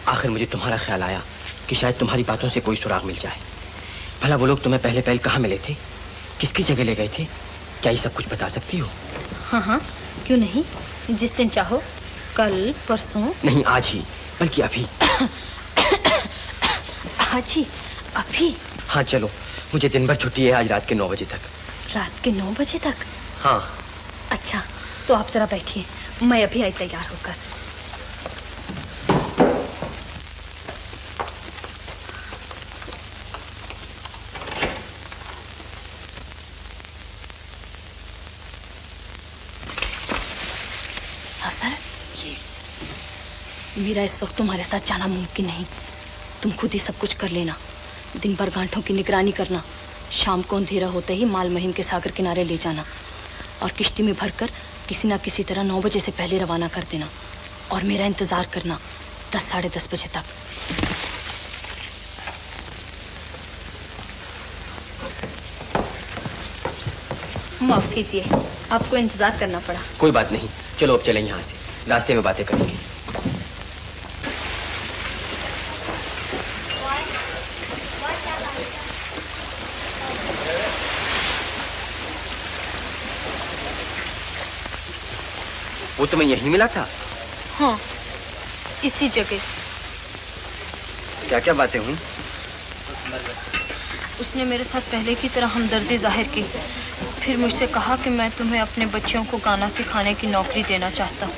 आखिर मुझे तुम्हारा ख्याल आया कि शायद तुम्हारी बातों से कोई सुराग मिल जाए। भला वो लोग तुम्हें पहले कहाँ मिले थे? किसकी जगह ले गए थे? क्या ये सब कुछ बता सकती हो? हाँ हाँ, क्यों नहीं, जिस दिन चाहो। कल, परसों? नहीं, आज ही, बल्कि अभी। आज ही? अभी? हाँ चलो, मुझे दिन भर छुट्टी है आज रात के 9 बजे तक। रात के 9 बजे तक? हाँ। अच्छा, तो आप जरा बैठिए, मैं अभी आई तैयार होकर। अफसर जी, मेरा इस वक्त तुम्हारे साथ जाना मुमकिन नहीं। तुम खुद ही सब कुछ कर लेना। दिन भर गांठों की निगरानी करना, शाम को अंधेरा होते ही माल महिम के सागर किनारे ले जाना और किश्ती में भरकर किसी ना किसी तरह 9 बजे से पहले रवाना कर देना और मेरा इंतजार करना 10 साढ़े 10 बजे तक। माफ कीजिए, आपको इंतजार करना पड़ा। कोई बात नहीं, चलो अब चलें यहाँ से, रास्ते में बातें करेंगे। वो तुम्हें यहीं मिला था? हाँ, इसी जगह। क्या क्या बातें हुई? उसने मेरे साथ पहले की तरह हमदर्दी जाहिर की। फिर मुझसे कहा कि मैं तुम्हें अपने बच्चों को गाना सिखाने की नौकरी देना चाहता हूँ।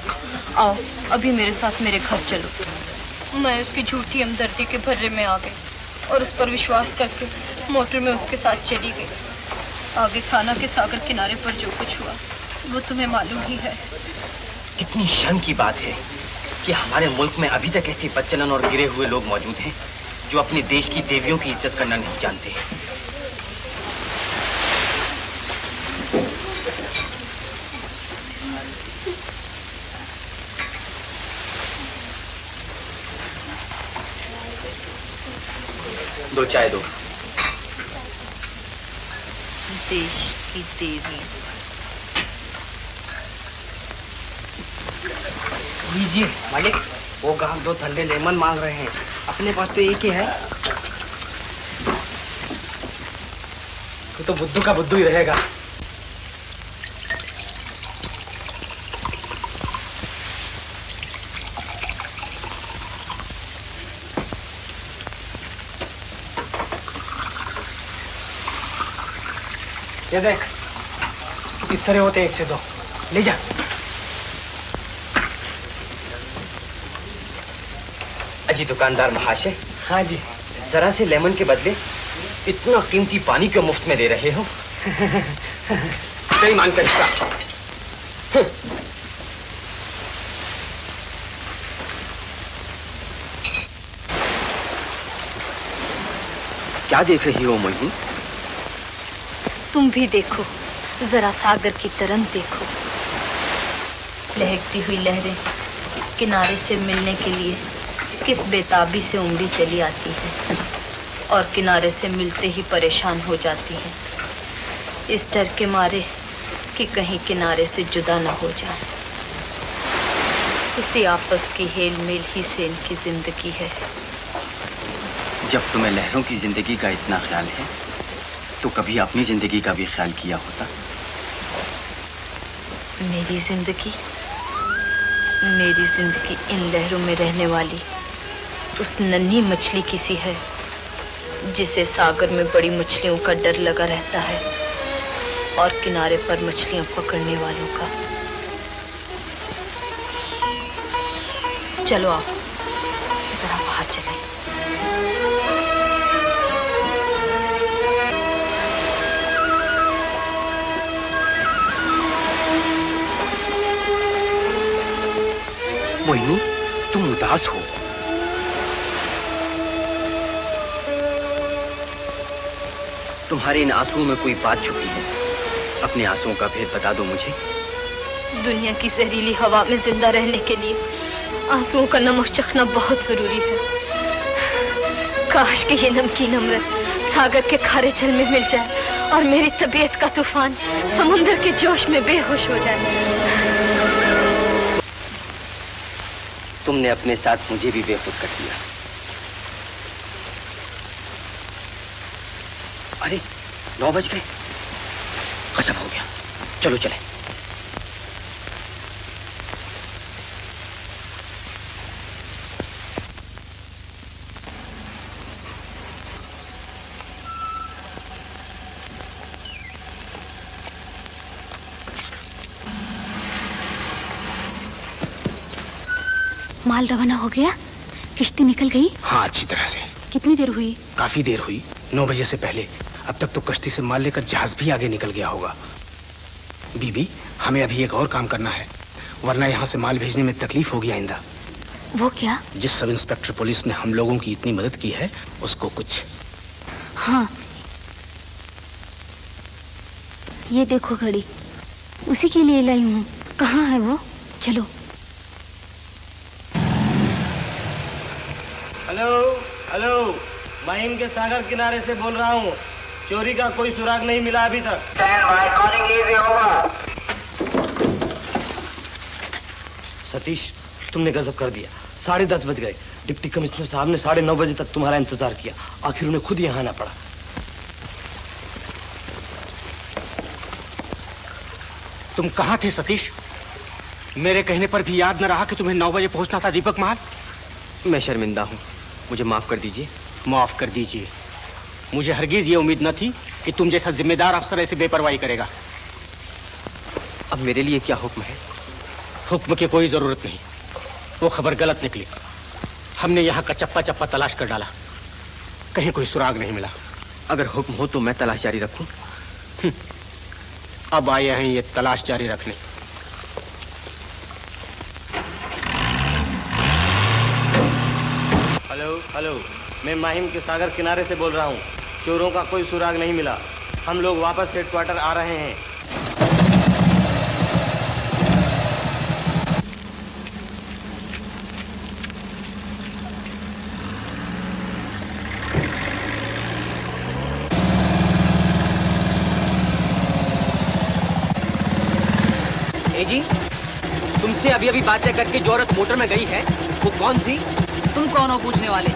आओ अभी मेरे साथ मेरे घर चलो। मैं उसकी झूठी हमदर्दी के भर्रे में आ गई और उस पर विश्वास करके मोटर में उसके साथ चली गई। आगे थाना के सागर किनारे पर जो कुछ हुआ वो तुम्हें मालूम ही है। कितनी शर्म की बात है कि हमारे मुल्क में अभी तक ऐसे बदचलन और गिरे हुए लोग मौजूद हैं जो अपने देश की देवियों की इज्जत करना नहीं जानते। दो चाय दो। देश की देवी। लीजिए मालिक, वो ग्राहक 2 ठंडे लेमन मांग रहे हैं। अपने पास तो एक ही है। तो बुद्धू का बुद्धू ही रहेगा। ये देख, इस तरह होते 1 से 2। ले जा। अजी दुकानदार महाशय। हाँ जी। जरा से लेमन के बदले इतना कीमती पानी क्यों मुफ्त में दे रहे हो? बेईमान का हिस्सा। क्या देख रही हो मोहिनी? तुम भी देखो, जरा सागर की तरंग देखो। लहकती हुई लहरें किनारे से मिलने के लिए किस बेताबी से उमड़ी चली आती है और किनारे से मिलते ही परेशान हो जाती है, इस डर के मारे कि कहीं किनारे से जुदा न हो जाए। इसी आपस की हेल मेल ही से इनकी जिंदगी है। जब तुम्हें लहरों की जिंदगी का इतना ख्याल है तो कभी अपनी जिंदगी का भी ख्याल किया होता? मेरी जिंदगी इन लहरों में रहने वाली उस नन्ही मछली की सी है जिसे सागर में बड़ी मछलियों का डर लगा रहता है और किनारे पर मछलियां पकड़ने वालों का। चलो आओ जरा बाहर चलें। मोहिनी, तुम उदास हो। तुम्हारे इन आंसुओं में कोई बात छुपी है। अपने आंसुओं का भेद बता दो मुझे। दुनिया की जहरीली हवा में जिंदा रहने के लिए आंसुओं का नमक चखना बहुत जरूरी है। काश कि ये नमकीन अमृत सागर के खारे जल में मिल जाए और मेरी तबीयत का तूफान समुद्र के जोश में बेहोश हो जाए। तुमने अपने साथ मुझे भी बेखुद कर दिया। अरे 9 बज गए। गजब हो गया। चलो चले। माल रवाना हो गया? किश्ती निकल गई? हाँ, अच्छी तरह से। कितनी देर हुई? काफी देर हुई। 9 बजे से पहले। अब तक तो कश्ती से माल लेकर जहाज भी आगे निकल गया होगा। बीबी, हमें अभी एक और काम करना है, वरना यहाँ से माल भेजने में तकलीफ होगी आइंदा। वो क्या? जिस सब इंस्पेक्टर पुलिस ने हम लोगों की इतनी मदद की है, उसको कुछ। हाँ, ये देखो घड़ी, उसी के लिए लाई हूँ। कहाँ है वो? चलो। हेलो हेलो, महिम के सागर किनारे से बोल रहा हूँ। चोरी का कोई सुराग नहीं मिला अभी तक। सतीश, तुमने गजब कर दिया। 10:30 बज गए। डिप्टी कमिश्नर साहब ने 9:30 बजे तक तुम्हारा इंतजार किया। आखिर उन्हें खुद यहाँ आना पड़ा। तुम कहाँ थे सतीश? मेरे कहने पर भी याद न रहा कि तुम्हें 9 बजे पहुंचना था दीपक महल। मैं शर्मिंदा हूँ, मुझे माफ कर दीजिए। माफ कर दीजिए। मुझे हरगिज ये उम्मीद न थी कि तुम जैसा जिम्मेदार अफसर ऐसी बेपरवाही करेगा। अब मेरे लिए क्या हुक्म है? हुक्म की कोई जरूरत नहीं। वो खबर गलत निकली। हमने यहाँ का चप्पा चप्पा तलाश कर डाला, कहीं कोई सुराग नहीं मिला। अगर हुक्म हो तो मैं तलाश जारी रखूं? अब आए हैं ये तलाश जारी रखने। हेलो हेलो, मैं माहिम के सागर किनारे से बोल रहा हूँ। चोरों का कोई सुराग नहीं मिला। हम लोग वापस हेडक्वार्टर आ रहे हैं। ए जी, तुमसे अभी अभी बातें करके जो औरत मोटर में गई है वो कौन थी? तुम कौन हो पूछने वाले?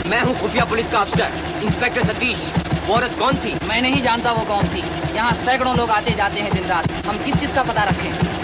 मैं हूँ खुफिया पुलिस का अफसर इंस्पेक्टर सतीश। वो औरत कौन थी? मैं नहीं जानता वो कौन थी। यहाँ सैकड़ों लोग आते जाते हैं दिन रात। हम किस चीज का पता रखें?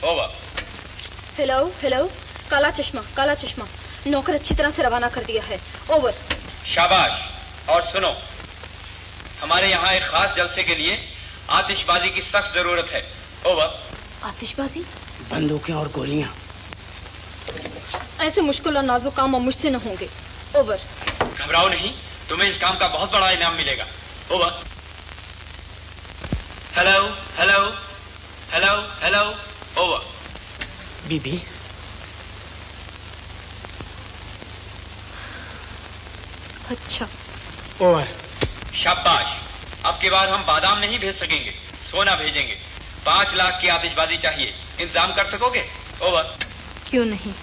ओवर। हेलो हेलो, काला चश्मा नौकर अच्छी तरह से रवाना कर दिया है। ओवर। शाबाश। और सुनो, हमारे यहाँ एक खास जलसे के लिए आतिशबाजी की सख्त जरूरत है। ओवर। आतिशबाजी? बंदूकें और गोलियां। ऐसे मुश्किल और नाजुक काम और मुझसे न होंगे। ओवर। घबराओ नहीं, तुम्हें इस काम का बहुत बड़ा इनाम मिलेगा। Over. Hello hello hello hello. Over. बीबी, अच्छा। ओवर। शाबाश। अब की बार हम बादाम नहीं भेज सकेंगे, सोना भेजेंगे। 5 लाख की आतिशबाजी चाहिए, इंतजाम कर सकोगे? ओवर। क्यों नहीं,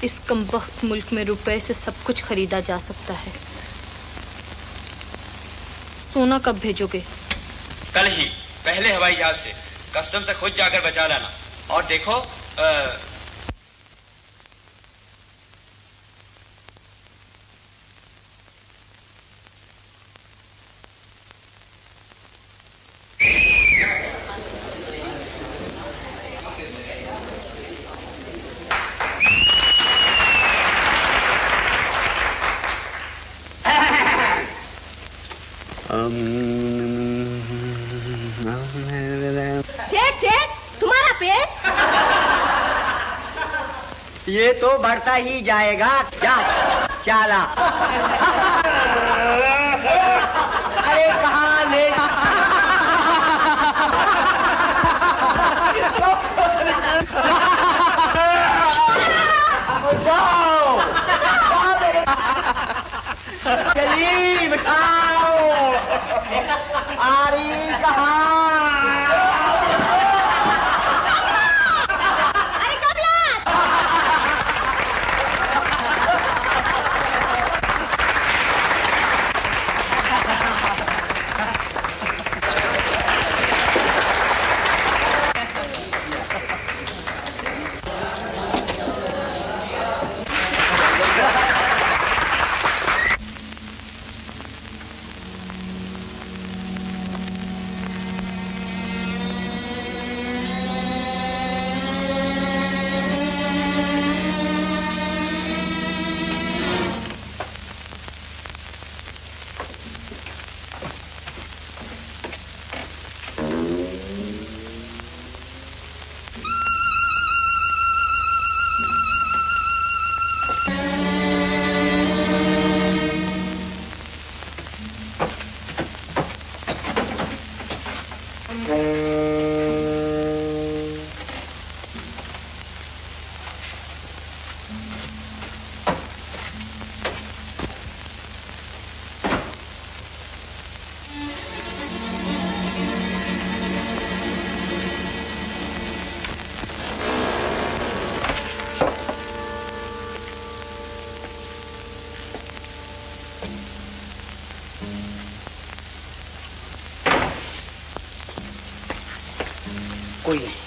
इस कमबख्त मुल्क में रुपए से सब कुछ खरीदा जा सकता है। सोना कब भेजोगे? कल ही, पहले हवाई जहाज से। कस्टम से खुद जाकर बचा लाना। और देखो सेठ, तुम्हारा पेट? ये तो बढ़ता ही जाएगा। क्या चाला? अरे कहाँ ले चलिए बिठाओ। आ रही कहाँ? कोई नहीं।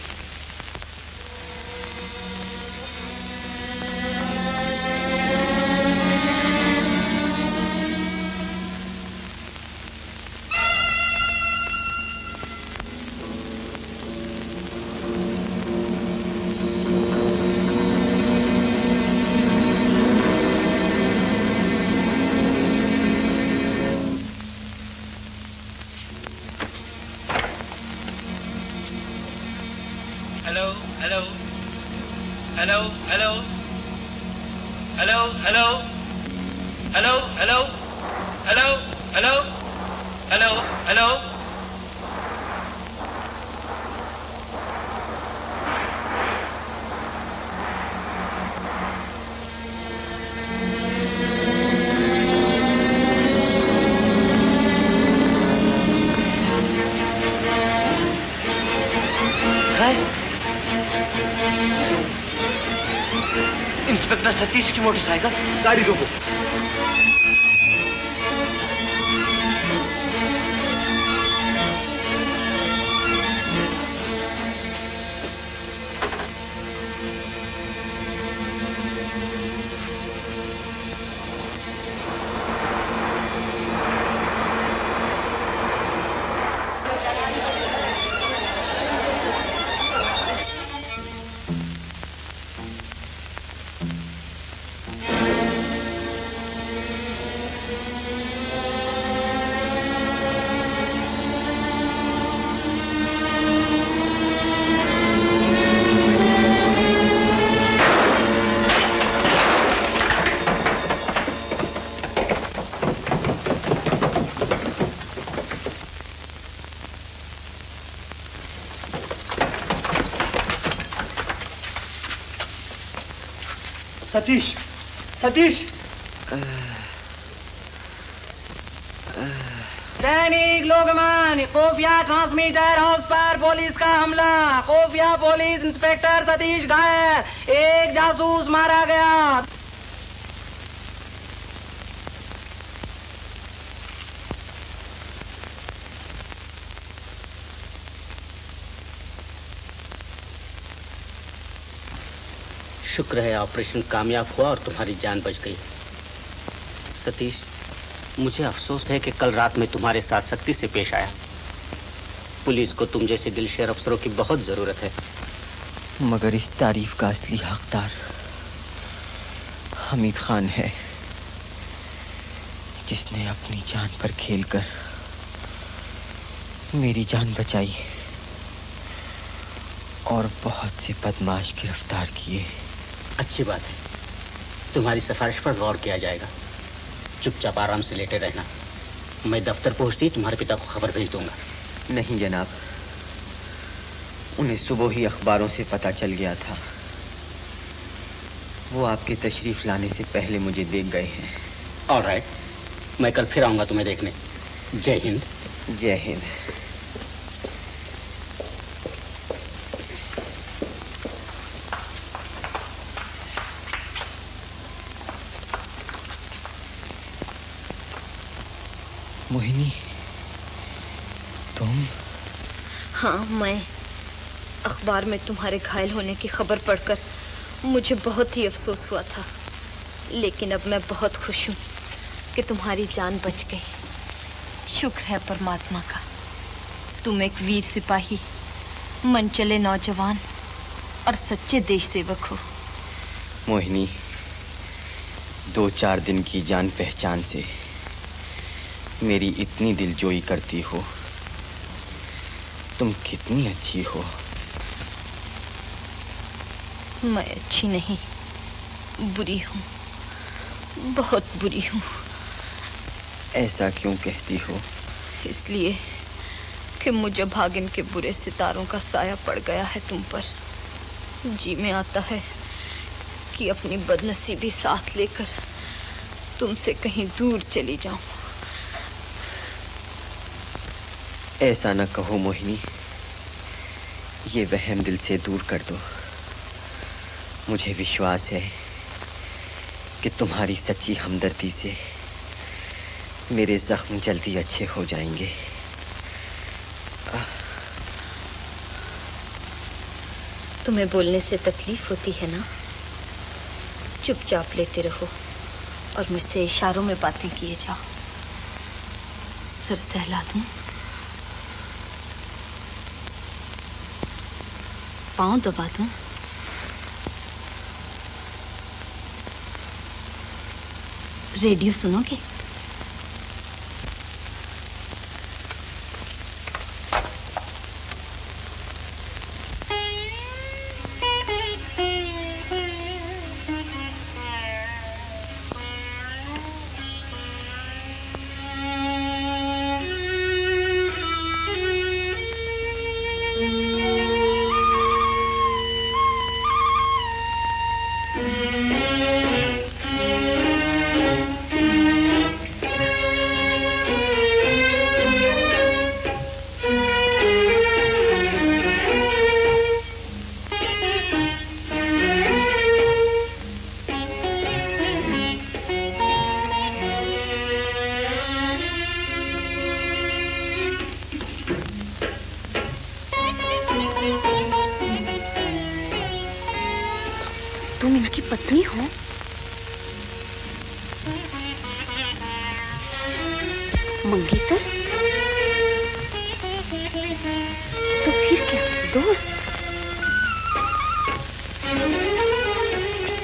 Hello hello hello hello hello hello hello hello hello hello hello hello. Inspector Satish की मोटरसाइकिल। गाड़ी रोको। सतीश, सतीश। दैनिक लोकमान, खुफिया ट्रांसमीटर हाउस पर पुलिस का हमला, खुफिया पुलिस इंस्पेक्टर सतीश घायल, एक जासूस मारा गया। शुक्र है ऑपरेशन कामयाब हुआ और तुम्हारी जान बच गई। सतीश, मुझे अफसोस है कि कल रात में तुम्हारे साथ सख्ती से पेश आया। पुलिस को तुम जैसे दिलशेर अफसरों की बहुत जरूरत है। मगर इस तारीफ का असली हकदार हमीद खान है, जिसने अपनी जान पर खेलकर मेरी जान बचाई और बहुत से बदमाश गिरफ्तार किए। अच्छी बात है, तुम्हारी सिफारिश पर गौर किया जाएगा। चुपचाप आराम से लेटे रहना। मैं दफ्तर पहुंचती तुम्हारे पिता को खबर भेज दूंगा। नहीं जनाब, उन्हें सुबह ही अखबारों से पता चल गया था। वो आपके तशरीफ लाने से पहले मुझे देख गए हैं। ऑलराइट, मैं कल फिर आऊंगा तुम्हें देखने। जय हिंद। जय हिंद। मोहिनी, तुम? हाँ, मैं। अखबार में तुम्हारे घायल होने की खबर पढ़कर मुझे बहुत ही अफसोस हुआ था, लेकिन अब मैं बहुत खुश हूँ कि तुम्हारी जान बच गई। शुक्र है परमात्मा का। तुम एक वीर सिपाही, मनचले नौजवान और सच्चे देश सेवक हो। मोहिनी, 2-4 दिन की जान पहचान से मेरी इतनी दिलजोई करती हो। तुम कितनी अच्छी हो। मैं अच्छी नहीं, बुरी हूँ, बहुत बुरी हूँ। ऐसा क्यों कहती हो? इसलिए कि मुझे भागिन के बुरे सितारों का साया पड़ गया है तुम पर। जी में आता है कि अपनी बदनसीबी साथ लेकर तुमसे कहीं दूर चली जाऊं। ऐसा न कहो मोहिनी, ये वहम दिल से दूर कर दो। मुझे विश्वास है कि तुम्हारी सच्ची हमदर्दी से मेरे जख्म जल्दी अच्छे हो जाएंगे। तुम्हें बोलने से तकलीफ होती है ना? चुपचाप लेटे रहो और मुझसे इशारों में बातें किए जाओ। सर सहला दूं? पाँव दबा दूं? रेडियो सुनोगे? तुम इनकी पत्नी हो? मंगेतर? तो फिर क्या दोस्त?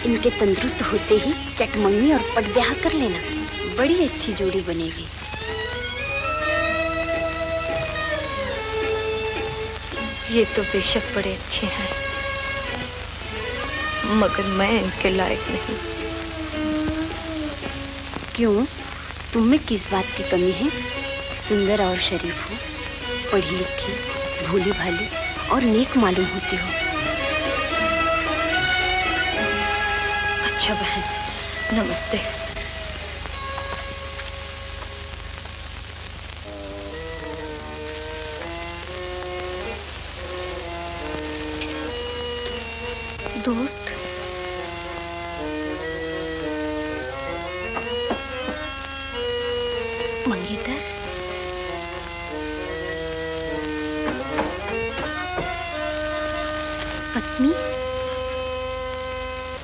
इनके तंदुरुस्त होते ही चटमंगनी और पट ब्याह कर लेना, बड़ी अच्छी जोड़ी बनेगी। ये तो बेशक बड़े अच्छे हैं, मगर मैं इनके लायक नहीं। क्यों? तुम में किस बात की कमी है? सुंदर और शरीफ हो, पढ़ी लिखी, भोली भाली और नेक मालूम होती हो। अच्छा बहन, नमस्ते। दोस्त, मंगेतर, पत्नी।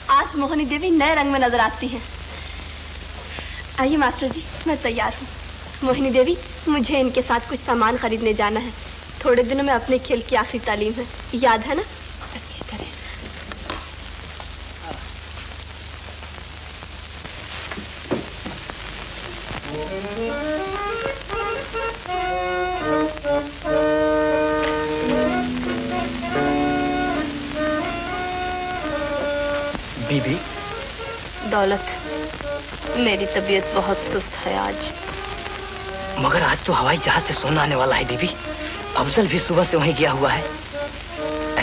आज मोहिनी देवी नए रंग में नजर आती हैं। आइए मास्टर जी, मैं तैयार हूँ। मोहिनी देवी, मुझे इनके साथ कुछ सामान खरीदने जाना है। थोड़े दिनों में अपने खेल की आखिरी तालीम है, याद है ना? अच्छी तरह। बीबी। दौलत, मेरी तबीयत बहुत सुस्त है आज। मगर आज तो हवाई जहाज से सोना आने वाला है बीबी। अफजल भी सुबह से वहीं गया हुआ है।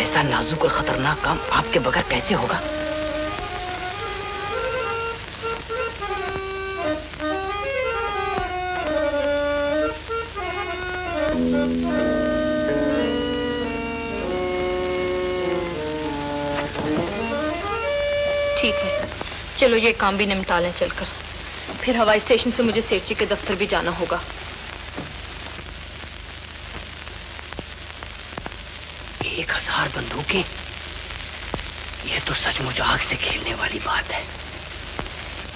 ऐसा नाजुक और खतरनाक काम आपके बगैर कैसे होगा? ठीक है, चलो ये काम भी निपटा लें चलकर। फिर हवाई स्टेशन से मुझे सेठ जी के दफ्तर भी जाना होगा। एक 1000 बंदूकें, यह तो सचमुच आग से खेलने वाली बात है।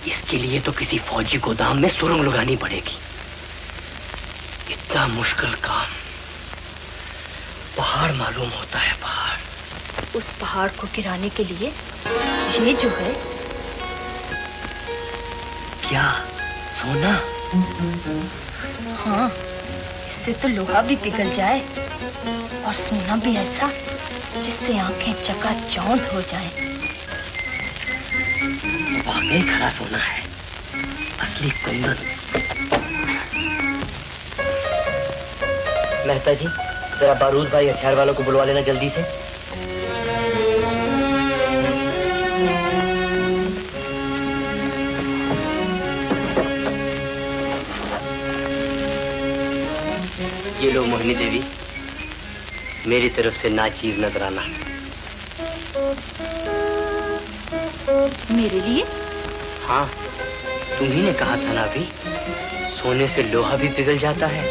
इसके लिए तो किसी फौजी गोदाम में सुरंग लगानी पड़ेगी। इतना मुश्किल काम। पहाड़ मालूम होता है, पहाड़। उस पहाड़ को गिराने के लिए ये जो है, क्या सोना? हाँ, इससे तो लोहा भी पिघल जाए और सोना भी ऐसा जिससे आंखें चकाचौंध हो जाएं। वाकई खरा सोना है, असली कुंदन। मेहता जी, जरा बारूद भाई हथियार वालों को बुलवा लेना जल्दी से। ये लो मोहिनी देवी, मेरी तरफ से नाचीज नजराना। मेरे लिए? हाँ, तुम्ही ने कहा था ना अभी, सोने से लोहा भी पिघल जाता है।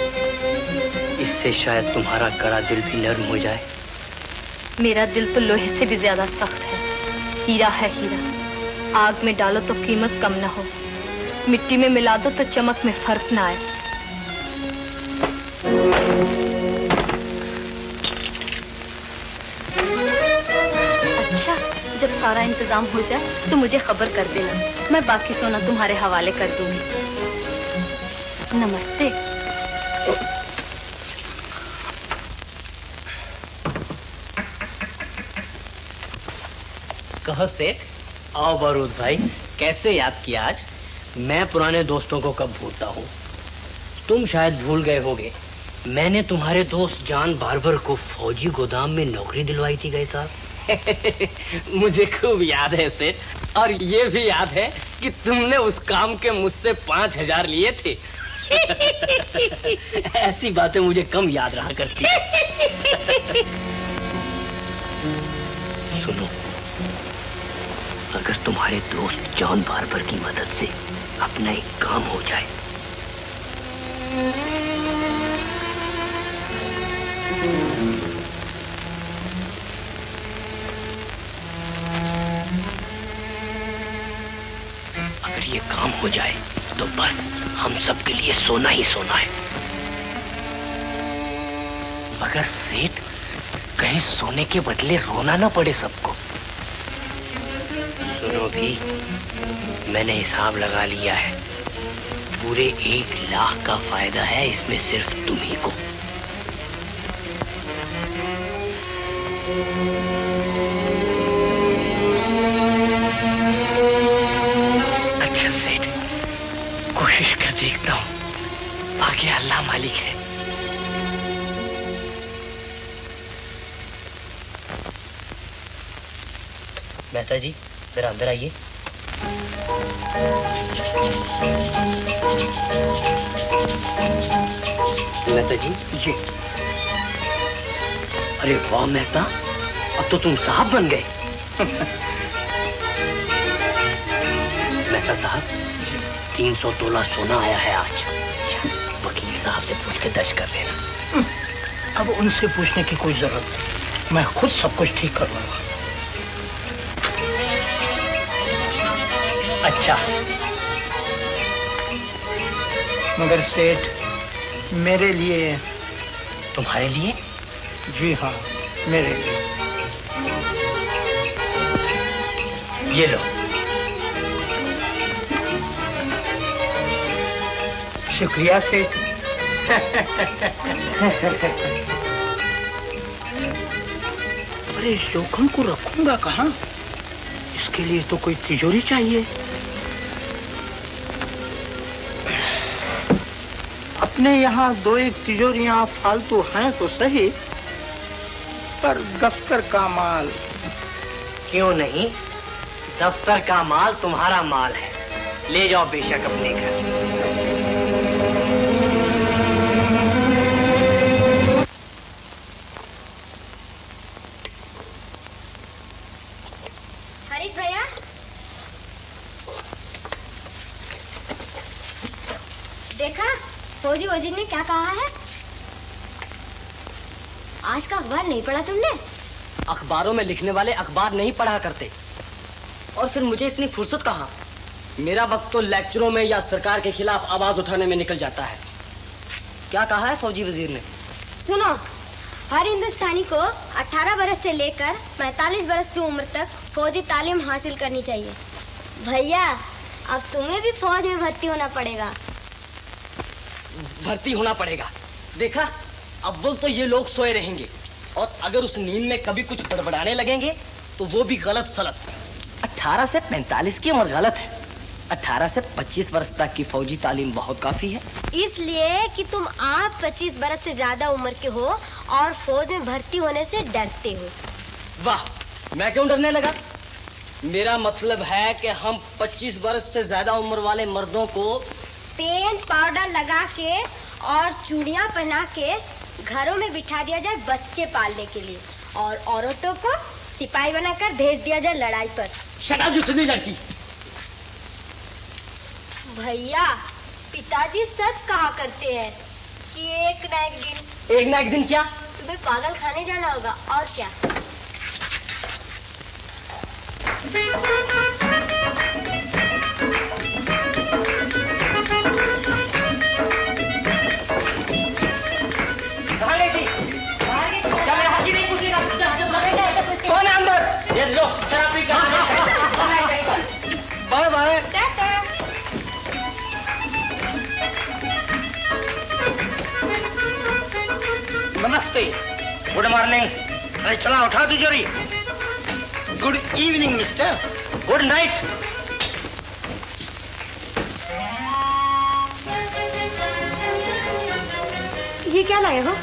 इससे शायद तुम्हारा कड़ा दिल भी नर्म हो जाए। मेरा दिल तो लोहे से भी ज्यादा सख्त है। हीरा है हीरा, आग में डालो तो कीमत कम ना हो, मिट्टी में मिला दो तो चमक में फर्क ना आए। अच्छा, जब सारा इंतजाम हो जाए तो मुझे खबर कर देना, मैं बाकी सोना तुम्हारे हवाले कर दूंगी। नमस्ते। कहो सेठ। आओ बारूद भाई, कैसे याद किया आज? मैं पुराने दोस्तों को कब भूलता हूँ। तुम शायद भूल गए होगे, मैंने तुम्हारे दोस्त जान बार्बर को फौजी गोदाम में नौकरी दिलवाई थी गए साहब। मुझे खूब याद है सेठ, और ये भी याद है कि तुमने उस काम के मुझसे 5000 लिए थे। ऐसी बातें मुझे कम याद रहा करती। सुनो, अगर तुम्हारे दोस्त जॉन बार्बर की मदद से अपना एक काम हो जाए, अगर ये काम हो जाए तो बस हम सबके लिए सोना ही सोना है। मगर सेठ, कहीं सोने के बदले रोना ना पड़े सबको। सुनो भी, मैंने हिसाब लगा लिया है, पूरे 1 लाख का फायदा है इसमें सिर्फ तुम्ही को। अच्छा सेठ, कोशिश कर देखता हूँ, आगे अल्लाह मालिक है। मेहता जी, जरा अंदर आइए। मेहता जी। जी। अरे वाह मेहता, अब तो तुम साहब बन गए। मेहता साहब, 300 तोला सोना आया है आज। वकील साहब से पूछ के दर्ज कर लेना। अब उनसे पूछने की कोई जरूरत नहीं, मैं खुद सब कुछ ठीक कर लूंगा। अच्छा, मगर सेठ, मेरे लिए। तुम्हारे लिए? जी हाँ, मेरे लिए। ये लो। शुक्रिया सेठ। अरे इस जोखम को रखूंगा कहाँ? इसके लिए तो कोई तिजोरी चाहिए। अपने यहाँ 2-1 तिजोरियां फालतू हैं तो सही, पर दफ्तर का माल। क्यों नहीं, दफ्तर का माल तुम्हारा माल है, ले जाओ बेशक अपने घर। हरीश भैया, देखा फौजी वजीर ने क्या कहा है? आज का अखबार नहीं पढ़ा तुमने? अखबारों में लिखने वाले अखबार नहीं पढ़ा करते, और फिर मुझे इतनी फुर्सत कहाँ? मेरा वक्त तो लेक्चरों में या सरकार के खिलाफ आवाज उठाने में निकल जाता है। क्या कहा है फौजी वजीर ने? सुनो, हर हिंदुस्तानी को 18 बरस से लेकर 45 बरस की उम्र तक फौजी तालीम हासिल करनी चाहिए। भैया, अब तुम्हें भी फौज में भर्ती होना पड़ेगा। भर्ती होना पड़ेगा? देखा, अव्वल तो ये लोग सोए रहेंगे, और अगर उस नींद में कभी कुछ बड़बड़ाने लगेंगे तो वो भी गलत सलत। 18 से 45 की उम्र गलत है। 18 से 25 वर्ष तक की फौजी तालीम बहुत काफी है। इसलिए कि तुम आप 25 बरस से ज्यादा उम्र के हो और फौज में भर्ती होने से डरते हो। वाह, मैं क्यों डरने लगा? मेरा मतलब है कि हम 25 वर्ष से ज्यादा उम्र वाले मर्दों को पेंट पाउडर लगा के और चूड़ियां पहना के घरों में बिठा दिया जाए बच्चे पालने के लिए, और औरतों को सिपाही बनाकर भेज दिया जाए लड़ाई पर। शट अप जुस्सी लड़की। भैया, पिताजी सच कहा करते हैं कि एक ना एक दिन क्या? तुम्हें पागल खाने जाना होगा, और क्या। कौन है अंदर? ये लो, शराब पी कर। Bye bye. नमस्ते, गुड मॉर्निंग। अरे चला, उठा तिजोरी। Good evening mister. Good night. ये क्या लाए हो?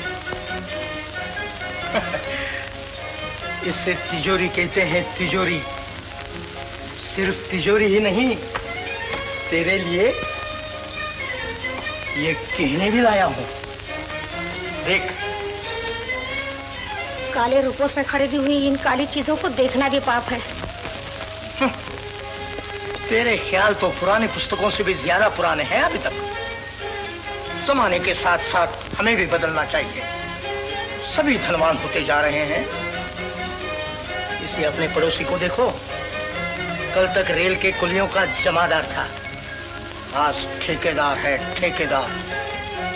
इससे तिजोरी कहते हैं, तिजोरी। सिर्फ तिजोरी ही नहीं, तेरे लिए ये गहने भी लाया हूं। देख। काले रुपयों से खरीदी हुई इन काली चीजों को देखना भी पाप है। तेरे ख्याल तो पुरानी पुस्तकों से भी ज्यादा पुराने हैं अभी तक। जमाने के साथ साथ हमें भी बदलना चाहिए। सभी धनवान होते जा रहे हैं। इसी अपने पड़ोसी को देखो, कल तक रेल के कुलियों का जमादार था, आज ठेकेदार है। ठेकेदार,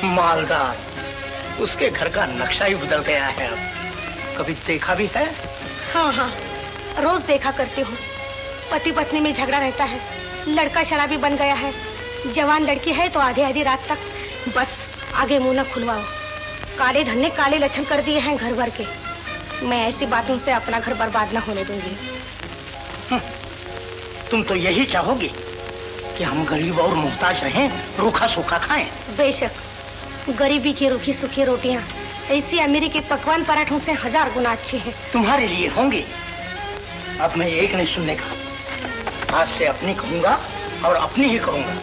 मालदार। उसके घर का नक्शा ही बदल गया है। अब कभी देखा भी है? हाँ हाँ, रोज देखा करती हूँ। पति पत्नी में झगड़ा रहता है, लड़का शराबी बन गया है, जवान लड़की है तो आधी आधी रात तक। बस आगे मुंह न खुलवाओ। काले धन ने काले लक्षण कर दिए हैं घर भर के। मैं ऐसी बातों से अपना घर बर्बाद न होने दूंगी। तुम तो यही चाहोगी कि हम गरीब और मोहताज रहें, रूखा सूखा खाएं। बेशक, गरीबी की रूखी सूखी रोटियां ऐसी अमीरी के पकवान पराठों से 1000 गुना अच्छी हैं। तुम्हारे लिए होंगी। अब मैं एक नहीं सुनने का। आज से अपनी कहूंगा और अपनी ही करूंगा।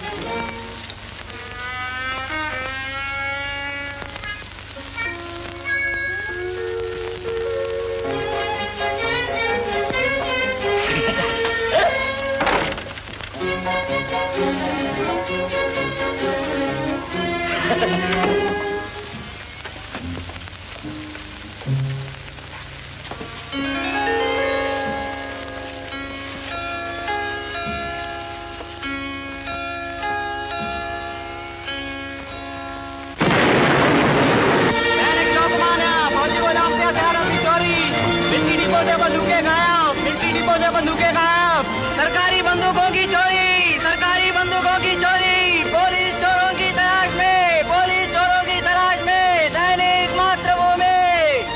सरकारी बंदूकों की चोरी, सरकारी बंदूकों की चोरी, पुलिस चोरों की तलाश में, पुलिस चोरों की तलाश में, दैनिक मातृभूमि।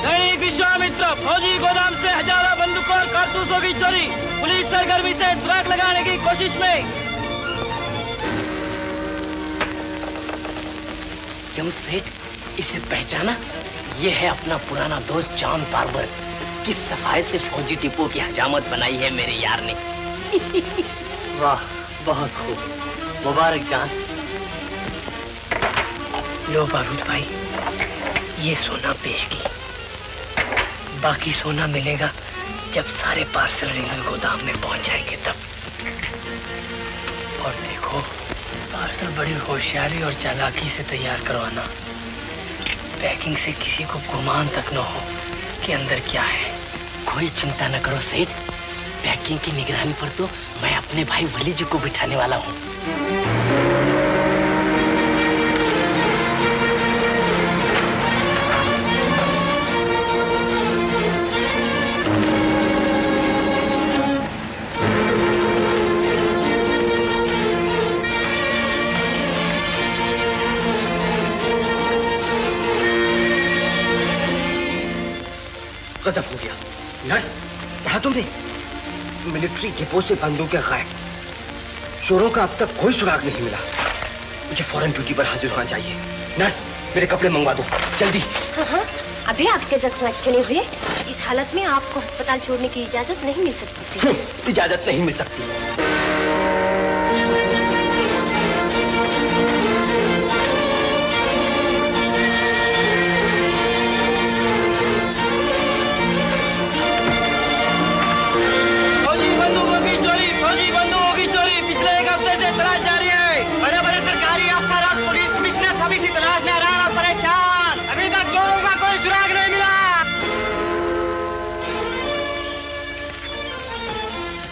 दैनिक विश्वामित्र, फौजी गोदाम से हजारों बंदूकों और कारतूसों की चोरी, पुलिस सरगर्मी से सुराग लगाने की कोशिश में। क्यों सेठ, इसे पहचाना? ये है अपना पुराना दोस्त जॉन बार्बर। किस सफाई से फौजी डिपो की हजामत बनाई है मेरे यार ने। वाह, बहुत खूब, मुबारक जान। लो बारूद भाई, ये सोना पेश की। बाकी सोना मिलेगा जब सारे पार्सल रेलवे गोदाम में पहुंच जाएंगे तब। और देखो, पार्सल बड़ी होशियारी और चालाकी से तैयार करवाना। पैकिंग से किसी को गुमान तक न हो कि अंदर क्या है। कोई चिंता न करो सेठ, पैकिंग की निगरानी पर तो मैं अपने भाई वली जी को बिठाने वाला हूँ। गजब हो गया। नर्स, पढ़ा तुमने? मिलिट्री डिपो से बंदूकें गायब, चोरों का अब तक कोई सुराग नहीं मिला। मुझे फौरन ड्यूटी पर हाजिर होना चाहिए। नर्स, मेरे कपड़े मंगवा दो जल्दी। हाँ, अभी आपके जख्म अच्छे नहीं हुए। इस हालत में आपको अस्पताल छोड़ने की इजाजत नहीं मिल सकती। इजाजत नहीं मिल सकती।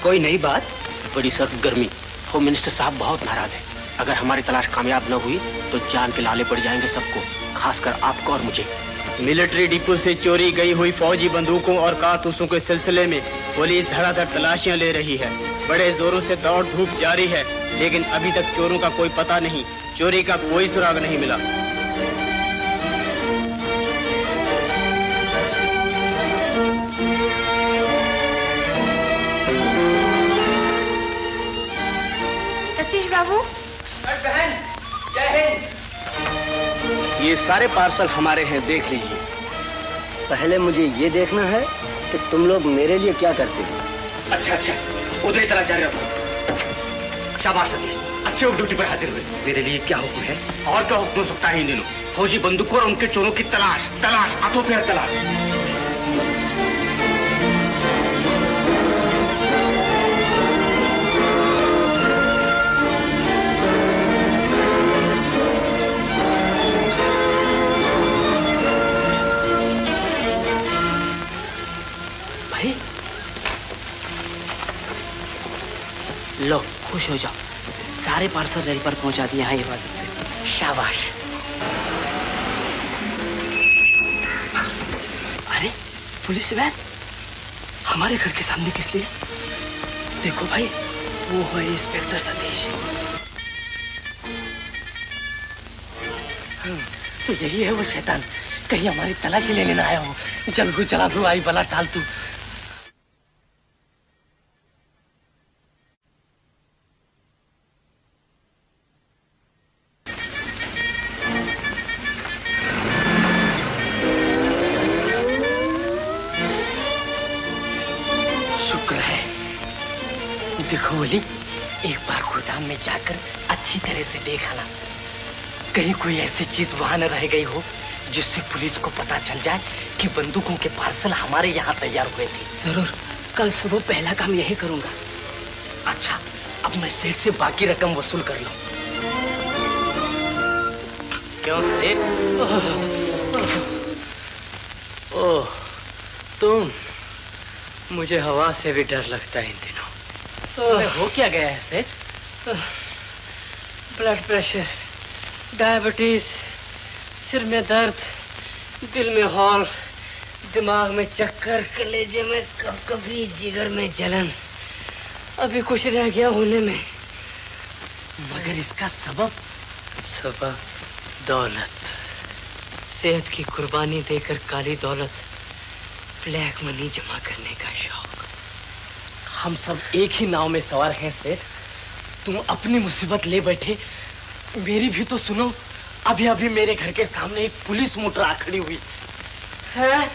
कोई नई बात? बड़ी सख्त गर्मी। होम मिनिस्टर साहब बहुत नाराज है। अगर हमारी तलाश कामयाब न हुई तो जान के लाले पड़ जाएंगे सबको, खासकर आपको और मुझे। मिलिट्री डिपो से चोरी गई हुई फौजी बंदूकों और कारतूसों के सिलसिले में पुलिस धड़ाधड़ तलाशियां ले रही है। बड़े जोरों से दौड़ धूप जारी है, लेकिन अभी तक चोरों का कोई पता नहीं, चोरी का कोई सुराग नहीं मिला। सतीश बाबू। बहन, जय हिंद। ये सारे पार्सल हमारे हैं, देख लीजिए। पहले मुझे ये देखना है कि तुम लोग मेरे लिए क्या करते हो। अच्छा अच्छा, उधर ही तरह जारी रखो। शाबाश सतीश, अच्छे ड्यूटी पर हाजिर हुए। मेरे लिए क्या हुक्म है? और क्या हुक्म हो सकता है इन दिनों? फौजी बंदूकों और उनके चोरों की तलाश, तलाश, हाथों पैर तलाश। लो, खुश हो जाओ, सारे पार्सल रेल पर पहुंचा दिए हैं हिफाजत से। शाबाश। अरे, पुलिस वैन हमारे घर के सामने किस लिए? देखो भाई, वो है इंस्पेक्टर सतीश। तो यही है वो शैतान, कहीं हमारी तलाशी ले लेना आया हो। जल चला दो, आई बला टाल तू। देखो वली, एक बार गोदाम में जाकर अच्छी तरह से देख आना, कहीं कोई ऐसी चीज वहां न रह गई हो जिससे पुलिस को पता चल जाए कि बंदूकों के पार्सल हमारे यहाँ तैयार हुए थे। जरूर, कल सुबह पहला काम यही करूंगा। अच्छा, अब मैं सेठ से बाकी रकम वसूल कर लूं। क्यों सेठ? ओह, तुम? मुझे हवा से भी डर लगता है इन दिनों। हो क्या गया है सेठ? ब्लड प्रेशर, डायबिटीज, सिर में दर्द, दिल में हॉल, दिमाग में चक्कर, कलेजे में कभी जिगर में जलन। अभी कुछ रह गया होने में। मगर इसका सबब? सबब दौलत। सेहत की कुर्बानी देकर काली दौलत, ब्लैक मनी जमा करने का शौक। हम सब एक ही नाव में सवार हैं सेठ। तुम अपनी मुसीबत ले बैठे, मेरी भी तो सुनो। अभी अभी मेरे घर के सामने एक पुलिस मोटर आ खड़ी हुई है।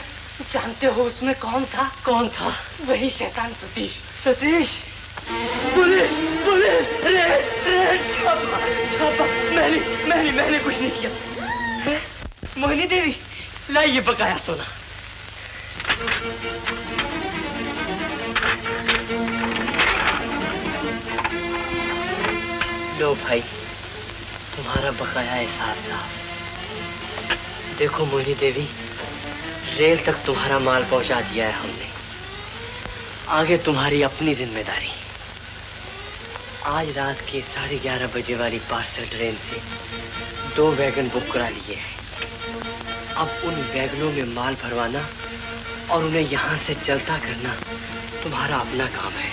जानते हो उसमें कौन था? कौन था? वही शैतान Satish. Satish? Police, police, red, red, छापा, छापा। मैंने कुछ नहीं किया। मोहिनी देवी, लाइए बकाया सोना। लो भाई, तुम्हारा बकाया है साफ साफ। देखो मोहिनी देवी, रेल तक तुम्हारा माल पहुंचा दिया है हमने। आगे तुम्हारी अपनी जिम्मेदारी। आज रात के 11:30 बजे वाली पार्सल ट्रेन से 2 वैगन बुक करा लिए हैं। अब उन वैगनों में माल भरवाना और उन्हें यहाँ से चलता करना तुम्हारा अपना काम है।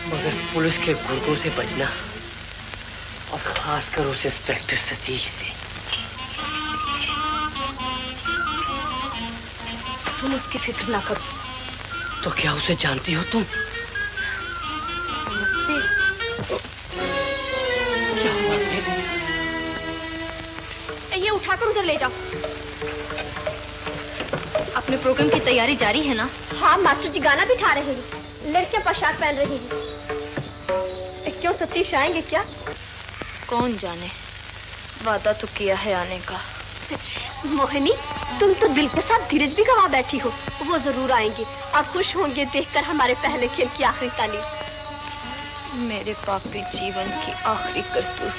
मगर पुलिस के गुर्गों से बचना, और खासकर उस इंस्पेक्टर सतीश से। तुम उसकी फिक्र ना करो। तो क्या उसे जानती हो तुम? नमस्ते। क्या हुआ सेठ? ये उठाकर उधर ले जाओ। अपने प्रोग्राम की तैयारी जारी है ना? हाँ मास्टर जी, गाना भी गा रहे हैं, लड़कियां पोशाक पहन रही हैं। क्यों सतीश आएंगे क्या? कौन जाने, वादा तो किया है आने का। मोहिनी, तुम तो दिल के साथ धीरज भी गवा बैठी हो। वो जरूर आएंगे और खुश होंगे देखकर हमारे पहले खेल की आखिरी तालीम। मेरे पापी जीवन की आखिरी करतूत।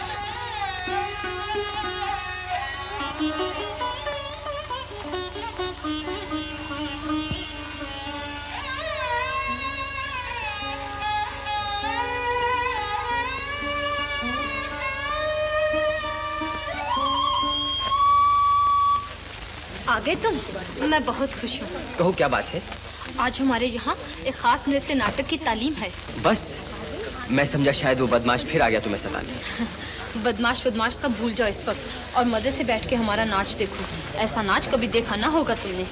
आ गए तुम? मैं बहुत खुश हूँ। कहो क्या बात है? आज हमारे यहाँ एक खास नृत्य नाटक की तालीम है। बस मैं समझा शायद वो बदमाश फिर आ गया तुम्हें सताने। बदमाश सब भूल जाओ इस वक्त और मजे से बैठ के हमारा नाच देखो। ऐसा नाच कभी देखा ना होगा तुमने।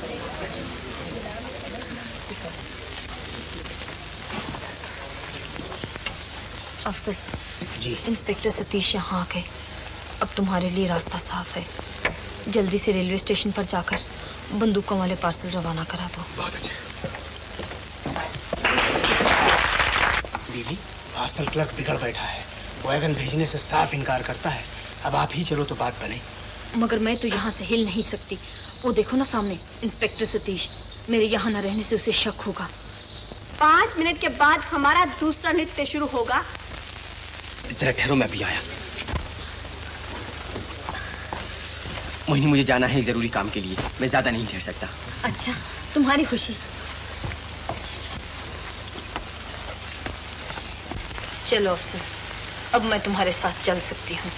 अफसर जी, इंस्पेक्टर सतीश यहाँ आ गए। अब तुम्हारे लिए रास्ता साफ है। जल्दी से रेलवे स्टेशन पर जाकर बंदूकों वाले पार्सल रवाना करा दो। बहुत अच्छा। बीबी, पार्सल क्लर्क बिगड़ बैठा है। वैगन भेजने से साफ इनकार करता है। अब आप ही चलो तो बात बने। मगर मैं तो यहाँ से हिल नहीं सकती। वो देखो ना सामने इंस्पेक्टर सतीश। मेरे यहाँ न रहने से उसे शक होगा। 5 मिनट के बाद हमारा दूसरा नृत्य शुरू होगा। जरा ठहरो, मैं भी आया। मोहिनी, मुझे जाना है एक जरूरी काम के लिए। मैं ज्यादा नहीं ठहर सकता। अच्छा, तुम्हारी खुशी। चलो अफसर, अब मैं तुम्हारे साथ चल सकती हूँ।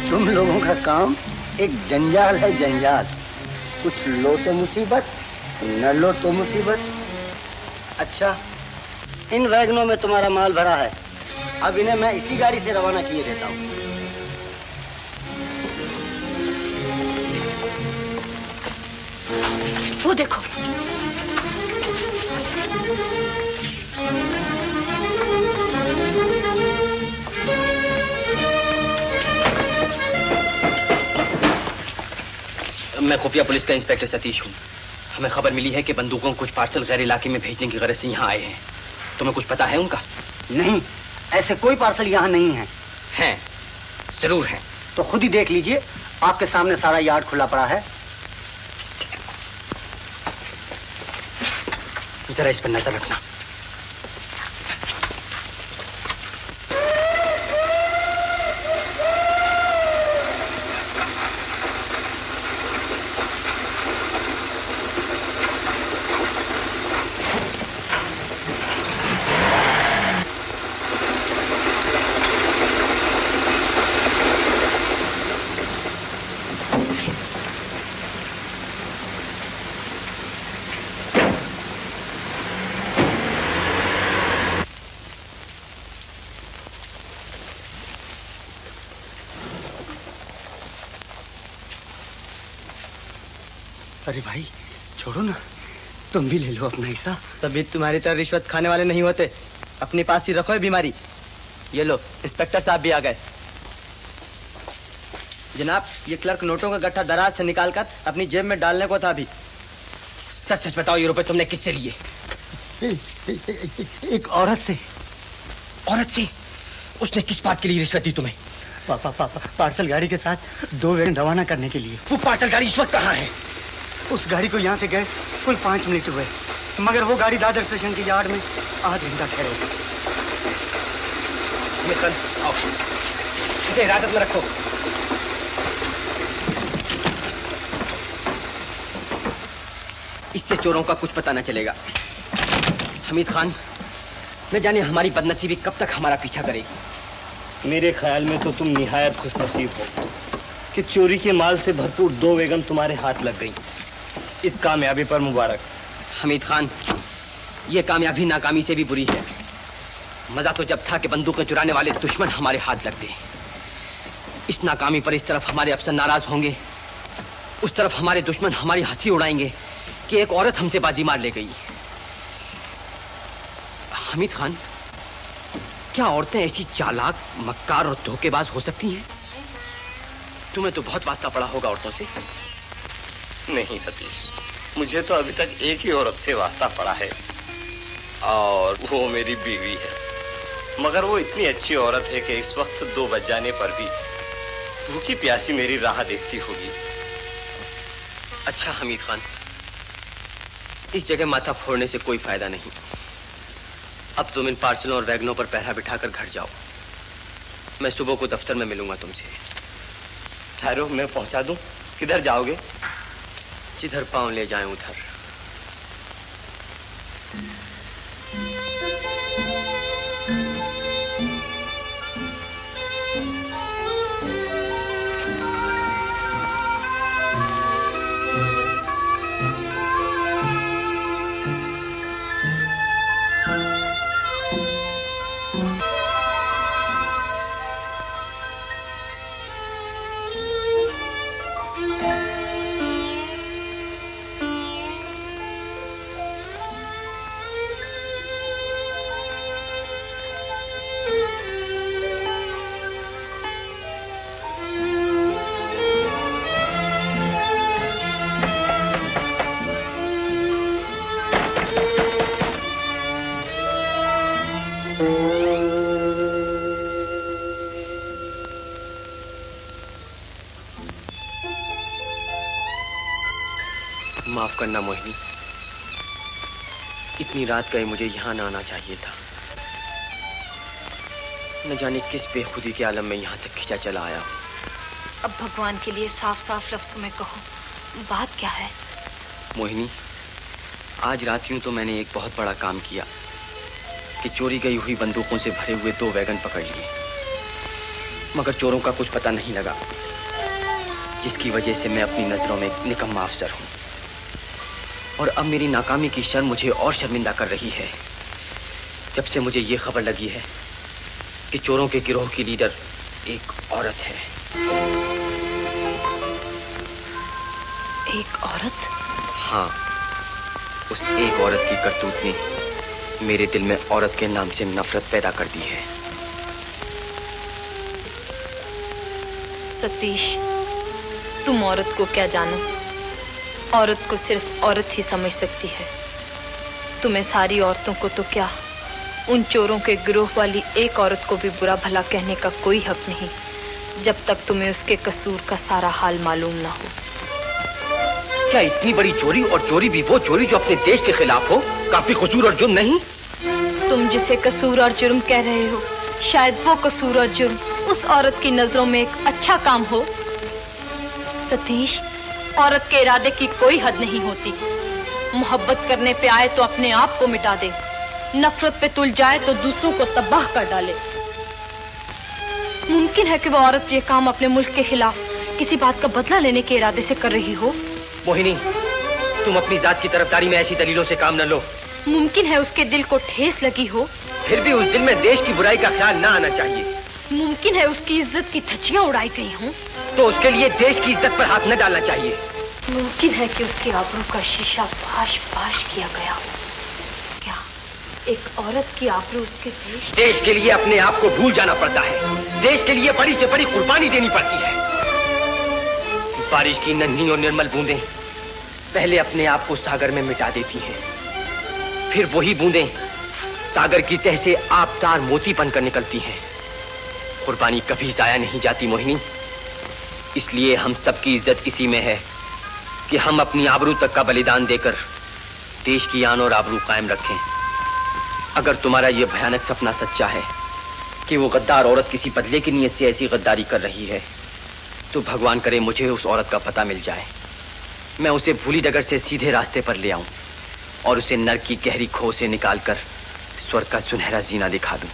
तुम लोगों का काम एक जंजाल है, जंजाल। कुछ लो तो मुसीबत, न लो तो मुसीबत। अच्छा, इन वैगनों में तुम्हारा माल भरा है। अब इन्हें मैं इसी गाड़ी से रवाना किए देता हूँ। वो देखो, मैं खुफिया पुलिस का इंस्पेक्टर सतीश हूँ। हमें खबर मिली है कि बंदूकों को कुछ पार्सल गैर इलाके में भेजने की गरज से यहाँ आए हैं। तुम्हें कुछ पता है उनका? नहीं, ऐसे कोई पार्सल यहाँ नहीं है। हैं, जरूर हैं। तो खुद ही देख लीजिए, आपके सामने सारा यार्ड खुला पड़ा है। जरा इस पर नजर रखना। अरे भाई छोड़ो ना, तुम भी ले लो अपना हिस्सा। सभी तुम्हारी तरह रिश्वत खाने वाले नहीं होते, अपने पास ही रखो है बीमारी। ये लो, इंस्पेक्टर साहब भी आ गए। जनाब, ये क्लर्क नोटों का गट्ठा दराज से निकालकर अपनी जेब में डालने को था अभी। सच सच बताओ, ये रुपए तुमने किससे लिए? एक औरत से। औरत से? उसने किस बात के लिए रिश्वत दी तुम्हें? पापा पार्सल गाड़ी के साथ 2 वैगन रवाना करने के लिए। वो पार्सल गाड़ी इस वक्त कहाँ है? उस गाड़ी को यहाँ से गए कुल 5 मिनट हुए, मगर वो गाड़ी दादर स्टेशन के यार्ड में आधा घंटा ठहरे। आओ, इसे हिरासत में रखो। इससे चोरों का कुछ पता न चलेगा। हमीद खान, न जाने हमारी बदनसीबी कब तक हमारा पीछा करेगी। मेरे ख्याल में तो तुम निहायत खुशनसीब हो कि चोरी के माल से भरपूर 2 बेगम तुम्हारे हाथ लग गई। इस कामयाबी पर मुबारक। हमीद खान, ये कामयाबी नाकामी से भी बुरी है। मजा तो जब था कि बंदूकें चुराने वाले दुश्मन हमारे हाथ लग गए। इस नाकामी पर इस तरफ हमारे अफसर नाराज होंगे, उस तरफ हमारे दुश्मन हमारी हंसी उड़ाएंगे कि एक औरत हमसे बाजी मार ले गई। हमीद खान, क्या औरतें ऐसी चालाक, मक्कार और धोखेबाज हो सकती हैं? तुम्हें तो बहुत वास्ता पड़ा होगा औरतों से। नहीं सतीश, मुझे तो अभी तक एक ही औरत से वास्ता पड़ा है और वो मेरी बीवी है। मगर वो इतनी अच्छी औरत है कि इस वक्त 2 बज जाने पर भी भूखी प्यासी मेरी राह देखती होगी। अच्छा हमीद खान, इस जगह माथा फोड़ने से कोई फायदा नहीं। अब तुम इन पार्सलों और वैगनों पर पहरा बिठाकर घर जाओ। मैं सुबह को दफ्तर में मिलूंगा तुमसे। ठहरो, मैं पहुंचा दूं। किधर जाओगे? जिधर पांव ले जाएं उधर। माफ करना मोहिनी, इतनी रात गए मुझे यहाँ ना आना चाहिए था। न जाने किस बेखुदी के आलम में यहाँ तक खिंचा चला आया हूँ। अब भगवान के लिए साफ साफ लफ्जों में कहो, बात क्या है? मोहिनी, आज रात यूं तो मैंने एक बहुत बड़ा काम किया कि चोरी गई हुई बंदूकों से भरे हुए 2 वैगन पकड़ लिए, मगर चोरों का कुछ पता नहीं लगा, जिसकी वजह से मैं अपनी नजरों में निकम्मा अफसर हूँ। और अब मेरी नाकामी की शर्म मुझे और शर्मिंदा कर रही है, जब से मुझे ये खबर लगी है कि चोरों के गिरोह की लीडर एक औरत है। एक औरत? हाँ, उस एक औरत की करतूत ने मेरे दिल में औरत के नाम से नफरत पैदा कर दी है। सतीश, तुम औरत को क्या जानो, औरत को सिर्फ औरत ही समझ सकती है। तुम्हें सारी औरतों को तो क्या, उन चोरों के गिरोह वाली एक औरत को भी बुरा भला कहने का कोई हक नहीं, जब तक तुम्हें उसके कसूर का सारा हाल मालूम ना हो। क्या इतनी बड़ी चोरी, और चोरी भी वो चोरी जो अपने देश के खिलाफ हो, काफी कसूर और जुर्म नहीं? तुम जिसे कसूर और जुर्म कह रहे हो, शायद वो कसूर और जुर्म उस औरत की नजरों में एक अच्छा काम हो। सतीश, औरत के इरादे की कोई हद नहीं होती। मोहब्बत करने पे आए तो अपने आप को मिटा दे, नफरत पे तुल जाए तो दूसरों को तबाह कर डाले। मुमकिन है कि वो औरत ये काम अपने मुल्क के खिलाफ किसी बात का बदला लेने के इरादे से कर रही हो। मोहिनी, तुम अपनी जात की तरफदारी में ऐसी दलीलों से काम न लो। मुमकिन है उसके दिल को ठेस लगी हो, फिर भी उस दिल में देश की बुराई का ख्याल ना आना चाहिए। मुमकिन है उसकी इज्जत की धज्जियां उड़ाई गई हों, तो उसके लिए देश की इज्जत पर हाथ न डालना चाहिए। मुमकिन है कि उसकी आबरू का शीशा पाश पाश किया गया हो। क्या एक औरत की आबरू उसके देश के लिए अपने आप को भूल जाना पड़ता है, देश के लिए बड़ी से बड़ी कुर्बानी देनी पड़ती है। बारिश की नन्ही और निर्मल बूंदें पहले अपने आप को सागर में मिटा देती हैं, फिर वही बूंदें सागर की तह से आबदार मोती बनकर निकलती हैं। कुर्बानी कभी जाया नहीं जाती मोहिनी, इसलिए हम सबकी इज्जत इसी में है कि हम अपनी आबरू तक का बलिदान देकर देश की आन और आबरू कायम रखें। अगर तुम्हारा यह भयानक सपना सच्चा है कि वो गद्दार औरत किसी बदले की नीयत से ऐसी गद्दारी कर रही है, तो भगवान करे मुझे उस औरत का पता मिल जाए, मैं उसे भूली डगर से सीधे रास्ते पर ले आऊं और उसे नरक की गहरी खो से निकालकर स्वर्ग का सुनहरा जीना दिखा दूं।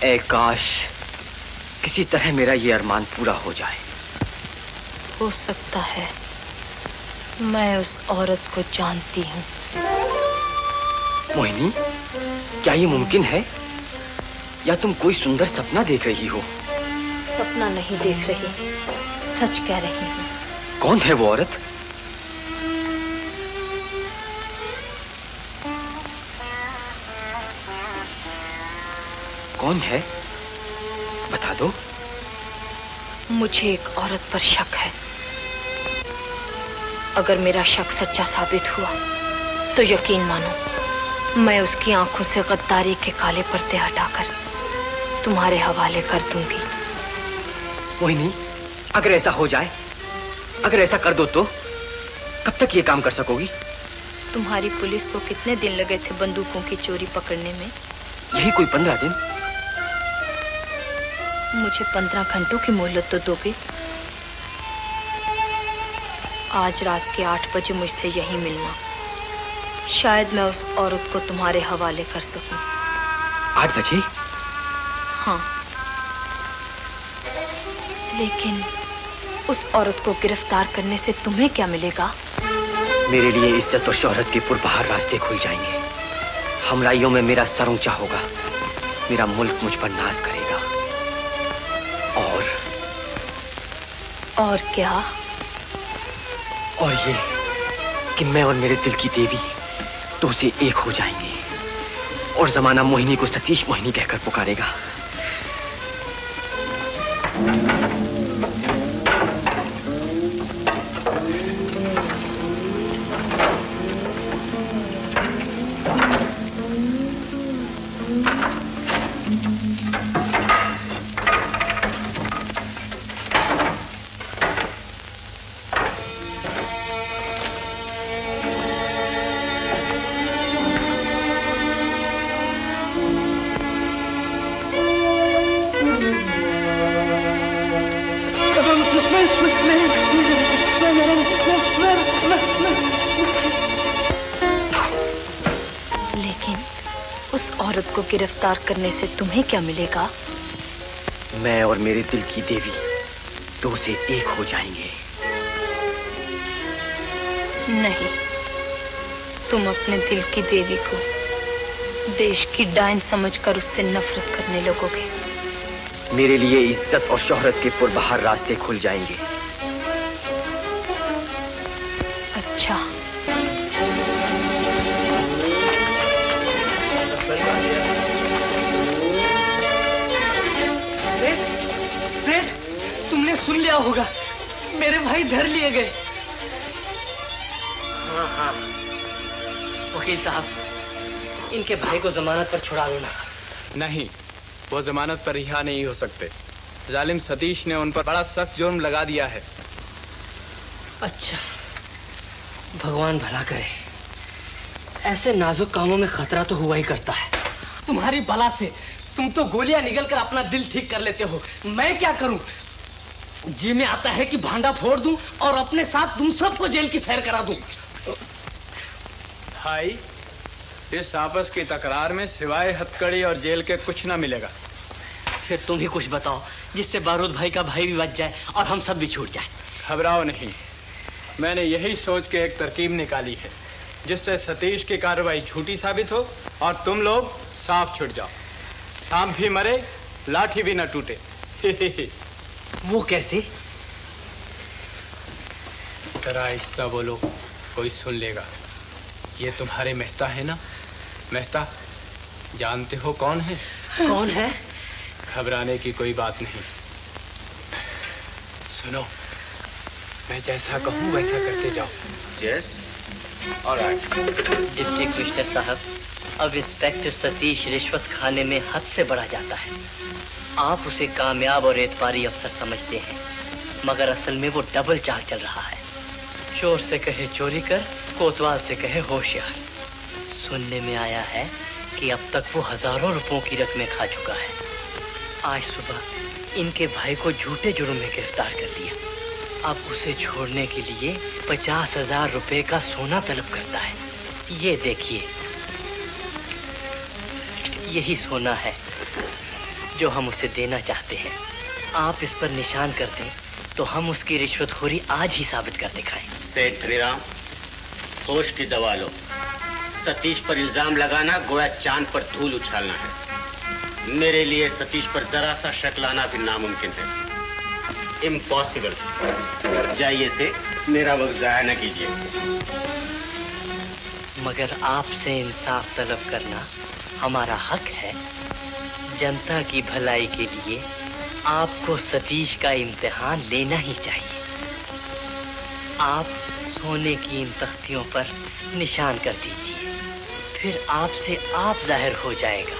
ऐ काश किसी तरह मेरा ये अरमान पूरा हो जाए। हो सकता है, मैं उस औरत को जानती हूँ। मोहिनी, क्या ये मुमकिन है, या तुम कोई सुंदर सपना देख रही हो? सपना नहीं देख रही, सच कह रही हूँ। कौन है वो औरत? कौन है, बता दो। मुझे एक औरत पर शक है। अगर मेरा शक सच्चा साबित हुआ तो यकीन मानो, मैं उसकी आंखों से गद्दारी के काले पर्दे हटाकर तुम्हारे हवाले कर दूंगी। मोहिनी, अगर ऐसा हो जाए, अगर ऐसा कर दो तो कब तक ये काम कर सकोगी? तुम्हारी पुलिस को कितने दिन लगे थे बंदूकों की चोरी पकड़ने में? यही कोई 15 दिन। मुझे 15 घंटों की मोहलत तो दोगे? आज रात के 8 बजे मुझसे यहीं मिलना, शायद मैं उस औरत को तुम्हारे हवाले कर सकूं। 8 बजे? हाँ, लेकिन उस औरत को गिरफ्तार करने से तुम्हें क्या मिलेगा? मेरे लिए इज्जत और शोहरत के पुरबहार रास्ते खुल जाएंगे। हमराइयों में मेरा सर ऊंचा होगा, मेरा मुल्क मुझ पर नाज करेगा। और क्या? और ये कि मैं और मेरे दिल की देवी तो उसे एक हो जाएंगे, और जमाना मोहिनी को सतीश मोहिनी कहकर पुकारेगा। गिरफ्तार करने से तुम्हें क्या मिलेगा? मैं और मेरे दिल की देवी तो उसे एक हो जाएंगे। नहीं, तुम अपने दिल की देवी को देश की डायन समझकर उससे नफरत करने लगोगे। मेरे लिए इज्जत और शोहरत के पुरबहार रास्ते खुल जाएंगे। अच्छा, तुमने सुन लिया होगा, मेरे भाई धर लिए गए। हाँ हाँ वकील साहब, इनके भाई को जमानत पर छुड़ा लो ना। नहीं, वो जमानत पर रिहा नहीं हो सकते। जालिम सतीश ने उन पर बड़ा सख्त जुर्म लगा दिया है। अच्छा, भगवान भला करे। ऐसे नाजुक कामों में खतरा तो हुआ ही करता है। तुम्हारी बला से तुम तो गोलियां निगल कर अपना दिल ठीक कर लेते हो, मैं क्या करूं? जी में आता है कि भांडा फोड़ दूं और अपने साथ तुम सबको जेल की सैर करा दूं। भाई, इस आपस की तकरार में सिवाय हथकड़ी और जेल के कुछ ना मिलेगा। फिर तुम ही कुछ बताओ जिससे बारूद भाई का भाई भी बच जाए और हम सब भी छूट जाए। घबराओ नहीं, मैंने यही सोच के एक तरकीब निकाली है जिससे सतीश की कार्रवाई झूठी साबित हो और तुम लोग साफ छूट जाओ। सांप भी मरे, लाठी भी न टूटे। वो कैसे? जरा आहिस्ता बोलो, कोई सुन लेगा। ये तुम्हारे मेहता है ना? मेहता, जानते हो कौन है? कौन है? घबराने की कोई बात नहीं। सुनो, मैं जैसा कहूँ वैसा करते जाओ। Yes, alright. डिप्टी कमिश्नर साहब, अब इंस्पेक्टर सतीश रिश्वत खाने में हद से बढ़ा जाता है। आप उसे कामयाब और एतबारी अफसर समझते हैं, मगर असल में वो डबल चाल चल रहा है। चोर से कहे चोरी कर, कोतवाल से कहे होशियार। सुनने में आया है कि अब तक वो हजारों रुपयों की रकमें खा चुका है। आज सुबह इनके भाई को झूठे जुर्म में गिरफ्तार कर दिया। अब उसे छोड़ने के लिए 50,000 रुपए का सोना तलब करता है। ये देखिए, यही सोना है जो हम उसे देना चाहते हैं। आप इस पर निशान कर दें तो हम उसकी रिश्वतखोरी आज ही साबित कर दिखाएं। सेठ धनीराम, होश की दवा लो। सतीश पर इल्जाम लगाना गोया चांद पर धूल उछालना है। मेरे लिए सतीश पर जरा सा शक लाना भी नामुमकिन है। इम्पॉसिबल। जाइए से, मेरा वक्त जाया न कीजिए। मगर आपसे इंसाफ तलब करना हमारा हक है। जनता की भलाई के लिए आपको सतीश का इम्तिहान लेना ही चाहिए। आप सोने की इन तख्तियों पर निशान कर दीजिए, फिर आपसे आप जाहिर हो जाएगा,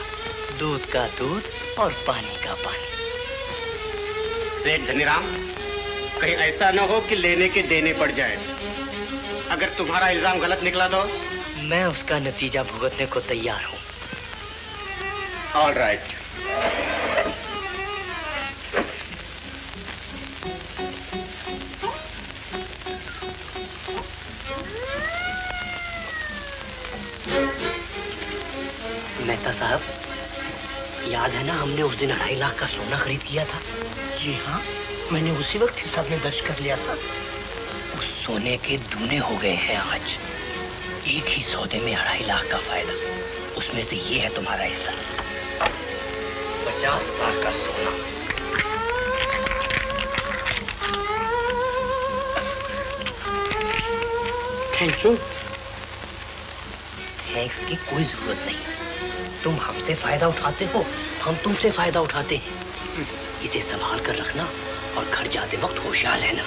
दूध का दूध और पानी का पानी। सेठ धनीराम, कहीं ऐसा न हो कि लेने के देने पड़ जाए। अगर तुम्हारा इल्जाम गलत निकला तो मैं उसका नतीजा भुगतने को तैयार हूँ। All right. मेहता साहब, याद है ना हमने उस दिन 2.5 लाख का सोना खरीद किया था? जी हाँ, मैंने उसी वक्त हिसाब में दर्ज कर लिया था। उस सोने के दूने हो गए हैं आज। एक ही सौदे में 2.5 लाख का फायदा। उसमें से ये है तुम्हारा हिस्सा, 50,000 का सोना। Thank you. थैंक्स की कोई जरूरत नहीं। तुम हमसे फायदा उठाते हो, हम तुमसे फायदा उठाते हैं। इसे संभाल कर रखना और घर जाते वक्त होशियार रहना।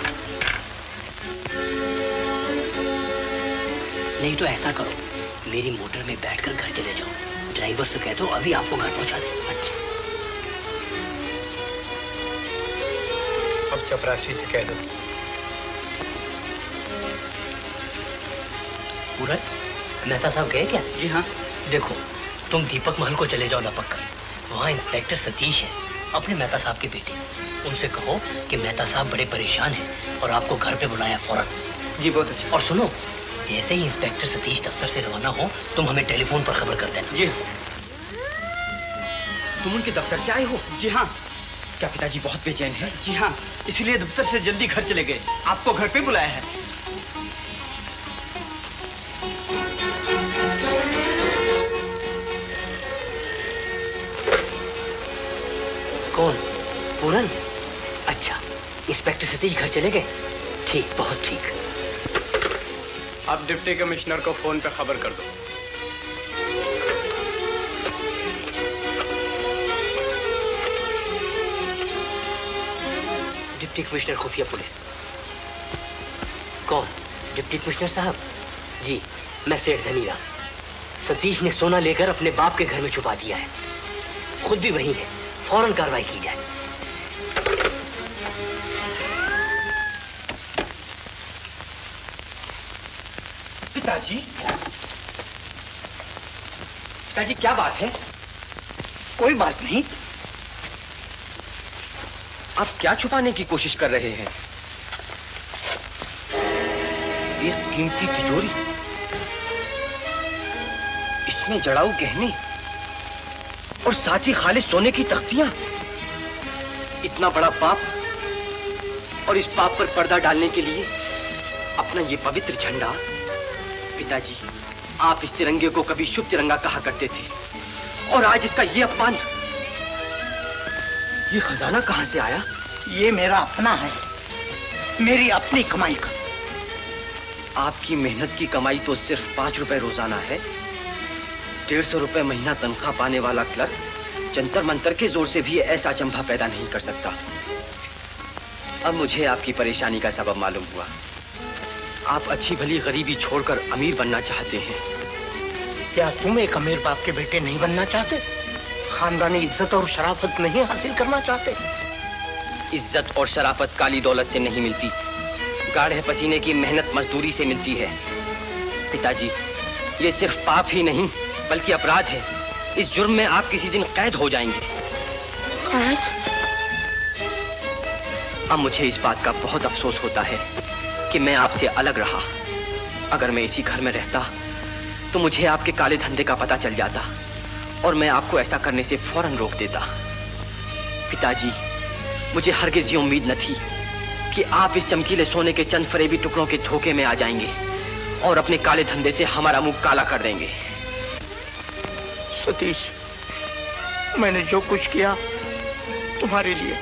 नहीं तो ऐसा करो, मेरी मोटर में बैठकर घर चले जाओ। ड्राइवर से कह दो अभी आपको घर पहुंचा दे। अच्छा। अब चपरासी से कह दो। पूरन, मेहता साहब गए क्या? जी हाँ। देखो, तुम दीपक महल को चले जाओ लपक कर। वहाँ इंस्पेक्टर सतीश है, अपने मेहता साहब के बेटे। उनसे कहो कि मेहता साहब बड़े परेशान हैं और आपको घर पे बुलाया फौरन। जी बहुत अच्छा। और सुनो, जैसे ही इंस्पेक्टर सतीश दफ्तर से रवाना हो, तुम हमें टेलीफोन पर खबर कर देना। जी। तुम उनके दफ्तर से आए हो? जी हाँ। क्या पिताजी बहुत बेचैन हैं? जी हाँ, इसलिए दफ्तर से जल्दी घर चले गए। आपको घर पे बुलाया है। कौन? पूरन? अच्छा, इंस्पेक्टर सतीश घर चले गए? ठीक, बहुत ठीक। अब डिप्टी कमिश्नर को फोन पे खबर कर दो। डिप्टी कमिश्नर खुफिया पुलिस। कौन? डिप्टी कमिश्नर साहब? जी, मैं सेठ धनीराम। सतीश ने सोना लेकर अपने बाप के घर में छुपा दिया है। खुद भी वही है। फौरन कार्रवाई की जाए। पिताजी, पिताजी क्या बात है? कोई बात नहीं। आप क्या छुपाने की कोशिश कर रहे हैं? एक कीमती तिजोरी, इसमें जड़ाऊ गहने और साथ ही खालिस सोने की तख्तियां। इतना बड़ा पाप, और इस पाप पर पर्दा डालने के लिए अपना ये पवित्र झंडा। पिताजी, आप इस तिरंगे को कभी शुभ तिरंगा कहा करते थे, और आज इसका ये अपमान। ये खजाना कहां से आया? ये मेरा अपना है, मेरी अपनी कमाई का। आपकी मेहनत की कमाई तो सिर्फ 5 रुपए रोजाना है। 150 रुपए महीना तनख्वाह पाने वाला क्लर्क जंतर मंतर के जोर से भी ऐसा अचंभा पैदा नहीं कर सकता। अब मुझे आपकी परेशानी का सबब मालूम हुआ। आप अच्छी भली गरीबी छोड़कर अमीर बनना चाहते हैं। क्या तुम एक अमीर बाप के बेटे नहीं बनना चाहते? खानदानी इज्जत और शराफत नहीं हासिल करना चाहते? इज्जत और शराफत काली दौलत से नहीं मिलती, गाढ़े पसीने की मेहनत मजदूरी से मिलती है। पिताजी, ये सिर्फ पाप ही नहीं बल्कि अपराध है। इस जुर्म में आप किसी दिन कैद हो जाएंगे। अब मुझे इस बात का बहुत अफसोस होता है कि मैं आपसे अलग रहा। अगर मैं इसी घर में रहता तो मुझे आपके काले धंधे का पता चल जाता और मैं आपको ऐसा करने से फौरन रोक देता। पिताजी, मुझे हरगिज़ ये उम्मीद न थी कि आप इस चमकीले सोने के चंद फरेबी टुकड़ों के धोखे में आ जाएंगे और अपने काले धंधे से हमारा मुंह काला कर देंगे। सतीश, मैंने जो कुछ किया तुम्हारे लिए,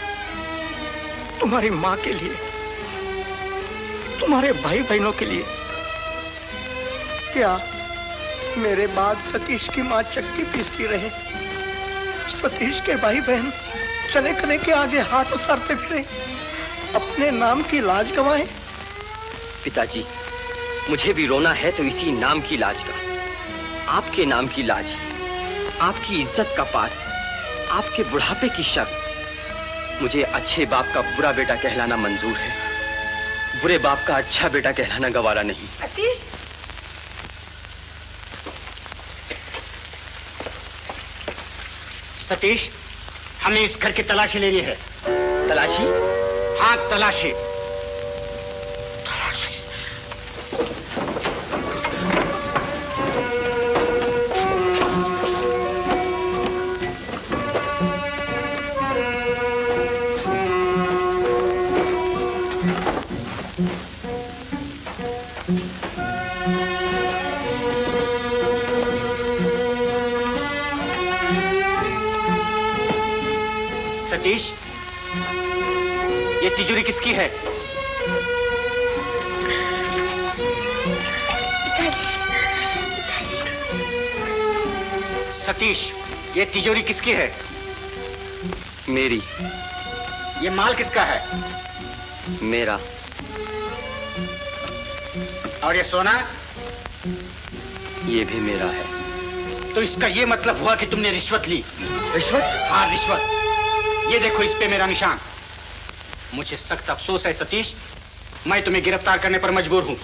तुम्हारी माँ के लिए, तुम्हारे भाई बहनों के लिए। क्या मेरे बाद सतीश की माँ चक्की पीसती रहे? सतीश के भाई बहन चने कने के आगे हाथ उसारते फिरे, अपने नाम की लाज गंवाए। पिताजी, मुझे भी रोना है तो इसी नाम की लाज का। आपके नाम की लाज, आपकी इज्जत का पास, आपके बुढ़ापे की शर्म। मुझे अच्छे बाप का बुरा बेटा कहलाना मंजूर है, बुरे बाप का अच्छा बेटा कहलाना गवारा नहीं। सतीश, सतीश, हमें इस घर की तलाशी लेनी है। तलाशी? हाँ, तलाशी। सतीश, ये तिजोरी किसकी है? सतीश, ये तिजोरी किसकी है? मेरी। ये माल किसका है? मेरा। और ये सोना? ये भी मेरा है। तो इसका ये मतलब हुआ कि तुमने रिश्वत ली। रिश्वत? हाँ, रिश्वत। ये देखो, इस पे मेरा निशान। मुझे सख्त अफसोस है सतीश, मैं तुम्हें गिरफ्तार करने पर मजबूर हूं।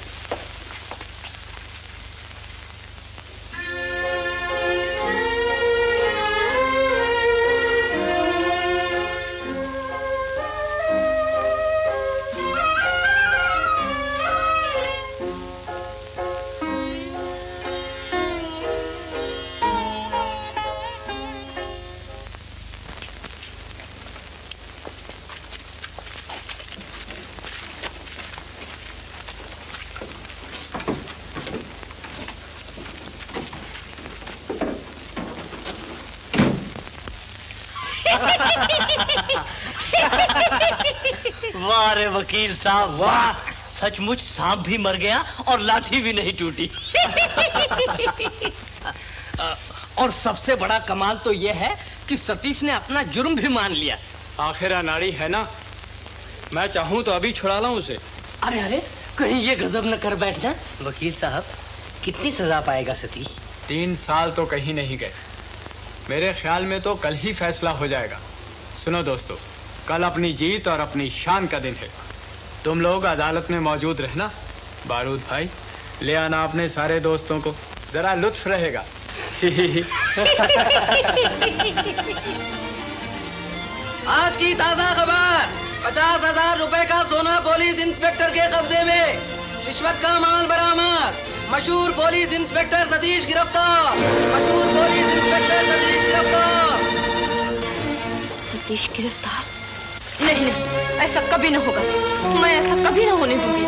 वाह रे वकील साहब, वाह। सचमुच सांप भी मर गया और लाठी भी नहीं टूटी। और सबसे बड़ा कमाल तो यह है कि सतीश ने अपना जुर्म भी मान लिया। आखिर अनाड़ी है ना, मैं चाहूं तो अभी छुड़ा लाऊं उसे। अरे अरे, कहीं ये गजब न कर बैठना। वकील साहब, कितनी सजा पाएगा सतीश? 3 साल तो कहीं नहीं गए। मेरे ख्याल में तो कल ही फैसला हो जाएगा। सुनो दोस्तों, कल अपनी जीत और अपनी शान का दिन है। तुम लोग अदालत में मौजूद रहना। बारूद भाई, ले आना अपने सारे दोस्तों को, जरा लुत्फ रहेगा। आज की ताजा खबर, 50,000 रुपए का सोना पुलिस इंस्पेक्टर के कब्जे में, रिश्वत का माल बरामद, मशहूर पुलिस इंस्पेक्टर सतीश गिरफ्तार, मशहूर पुलिस इंस्पेक्टर सतीश गिरफ्तार। सतीश गिरफ्तार? नहीं नहीं, ऐसा कभी न होगा। मैं ऐसा कभी न होने दूंगी।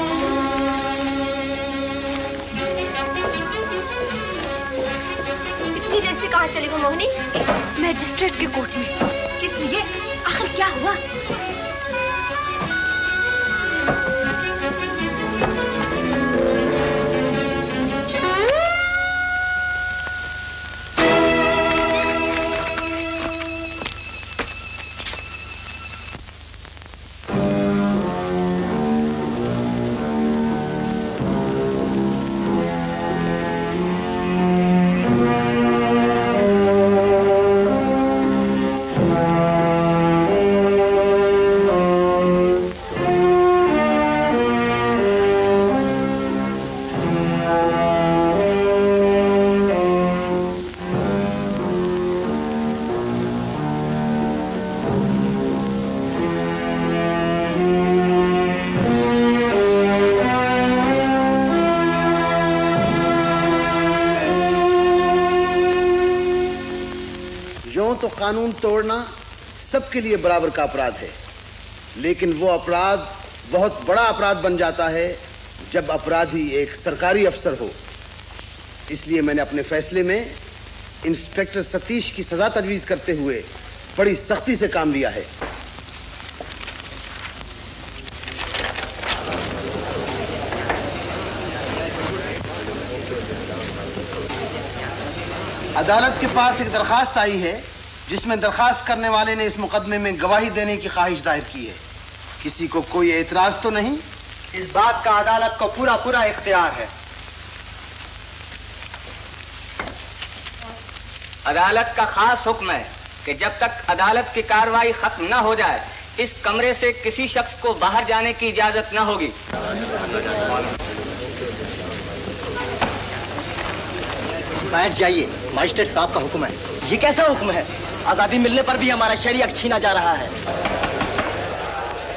इतनी देर से कहाँ चली वो मोहिनी? मैजिस्ट्रेट के कोर्ट में। किस लिए? आखिर क्या हुआ? कानून तोड़ना सबके लिए बराबर का अपराध है, लेकिन वो अपराध बहुत बड़ा अपराध बन जाता है जब अपराधी एक सरकारी अफसर हो। इसलिए मैंने अपने फैसले में इंस्पेक्टर सतीश की सजा तजवीज करते हुए बड़ी सख्ती से काम लिया है। अदालत के पास एक दरखास्त आई है जिसमें दरखास्त करने वाले ने इस मुकदमे में गवाही देने की ख्वाहिश जाहिर की है। किसी को कोई एतराज तो नहीं? इस बात का अदालत को पूरा पूरा इख्तियार है। अदालत का खास हुक्म है कि जब तक अदालत की कार्रवाई खत्म न हो जाए इस कमरे से किसी शख्स को बाहर जाने की इजाजत न होगी। बैठ जाइए, मजिस्ट्रेट साहब का हुक्म है। ये कैसा हुक्म है? आजादी मिलने पर भी हमारा शरीयत छीना जा रहा है।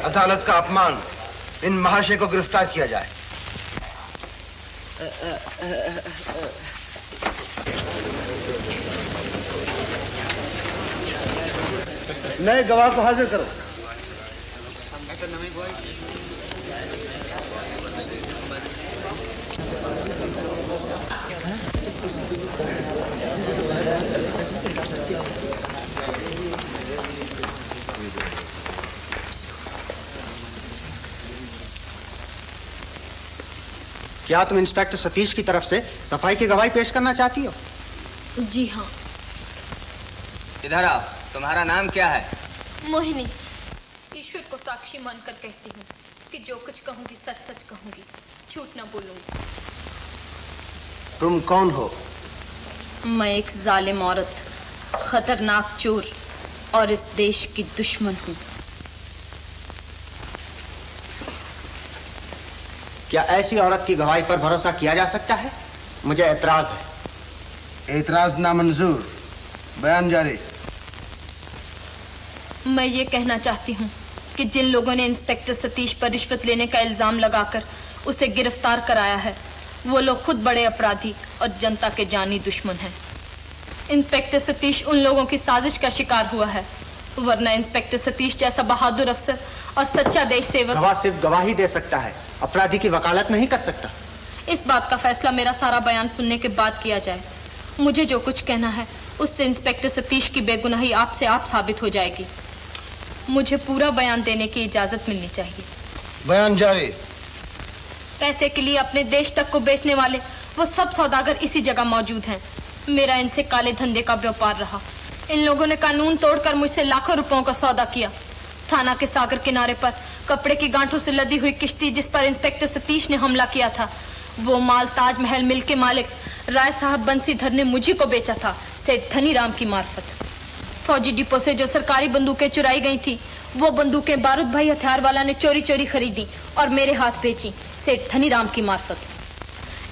अदालत का अपमान, इन महाशय को गिरफ्तार किया जाए। नए गवाह को हाजिर करो। क्या तुम इंस्पेक्टर सतीश की तरफ से सफाई की गवाही पेश करना चाहती हो? जी हाँ। इधर आओ। तुम्हारा नाम क्या है? मोहिनी। ईश्वर को साक्षी मानकर कहती हूँ कि जो कुछ कहूंगी सच सच कहूंगी, झूठ ना बोलूंगी। तुम कौन हो? मैं एक जालिम औरत, खतरनाक चोर और इस देश की दुश्मन हूँ। क्या ऐसी औरत की गवाही पर भरोसा किया जा सकता है? मुझे एतराज है। एतराज नामंजूर। बयान जारी। मैं ये कहना चाहती हूँ कि जिन लोगों ने इंस्पेक्टर सतीश पर रिश्वत लेने का इल्जाम लगाकर उसे गिरफ्तार कराया है वो लोग खुद बड़े अपराधी और जनता के जानी दुश्मन हैं। इंस्पेक्टर सतीश उन लोगों की साजिश का शिकार हुआ है, वरना इंस्पेक्टर सतीश जैसा बहादुर अफसर और सच्चा देश सेवक गवाह सिर्फ गवाही दे सकता है, अपराधी की वकालत नहीं कर सकता। इस बात का फैसला मेरा सारा बयान सुनने के बाद किया जाए। मुझे जो कुछ कहना है उससे इंस्पेक्टर सतीश की बेगुनाही आपसे आप साबित हो जाएगी। मुझे पूरा बयान देने की इजाजत मिलनी चाहिए। बयान जारी। पैसे के लिए अपने देश तक को बेचने वाले वो सब सौदागर इसी जगह मौजूद हैं। मेरा इनसे काले धंधे का व्यापार रहा। इन लोगों ने कानून तोड़कर मुझसे लाखों रुपयों का सौदा किया। थाना के सागर किनारे पर कपड़े की गांठों से लदी हुई किश्ती जिस पर इंस्पेक्टर सतीश ने हमला किया था, वो माल ताजमहल मिल के मालिक राय साहब बंसीधर ने मुझे को बेचा था, सेठ धनीराम की मार्फत। फौजी डिपो से जो सरकारी बंदूकें चुराई गई थी, वो बंदूकें बारूद भाई हथियार वाला ने चोरी चोरी खरीदी और मेरे हाथ बेची, सेठ धनीराम की मार्फत।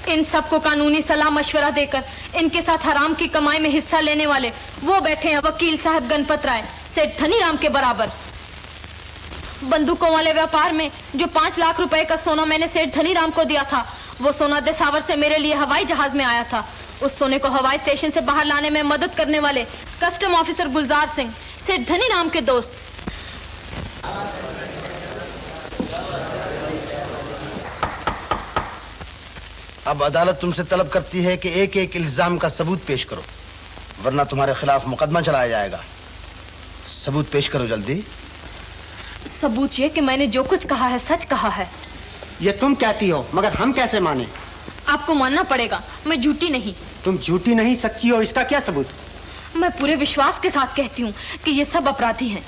इन सबको कानूनी सलाह मशवरा देकर इनके साथ हराम की कमाई में हिस्सा लेने वाले वो बैठे हैं वकील साहब गणपत राय, सेठ धनीराम के बराबर। बंदूकों वाले व्यापार में जो 5 लाख रुपए का सोना मैंने सेठ धनीराम को दिया था, वो सोना देसावर से मेरे लिए हवाई जहाज में आया था। उस सोने को हवाई स्टेशन से बाहर लाने में मदद करने वाले कस्टम ऑफिसर गुलजार सिंह, सेठ धनीराम के दोस्त। अब अदालत तुमसे तलब करती है कि एक एक इल्जाम का सबूत पेश करो, वरना तुम्हारे खिलाफ मुकदमा चलाया जाएगा। सबूत पेश करो जल्दी। सबूत ये कि मैंने जो कुछ कहा है सच कहा है। ये तुम कहती हो, मगर हम कैसे माने? आपको मानना पड़ेगा, मैं झूठी नहीं। तुम झूठी नहीं सच्ची हो, इसका क्या सबूत? मैं पूरे विश्वास के साथ कहती हूँ कि ये सब अपराधी हैं।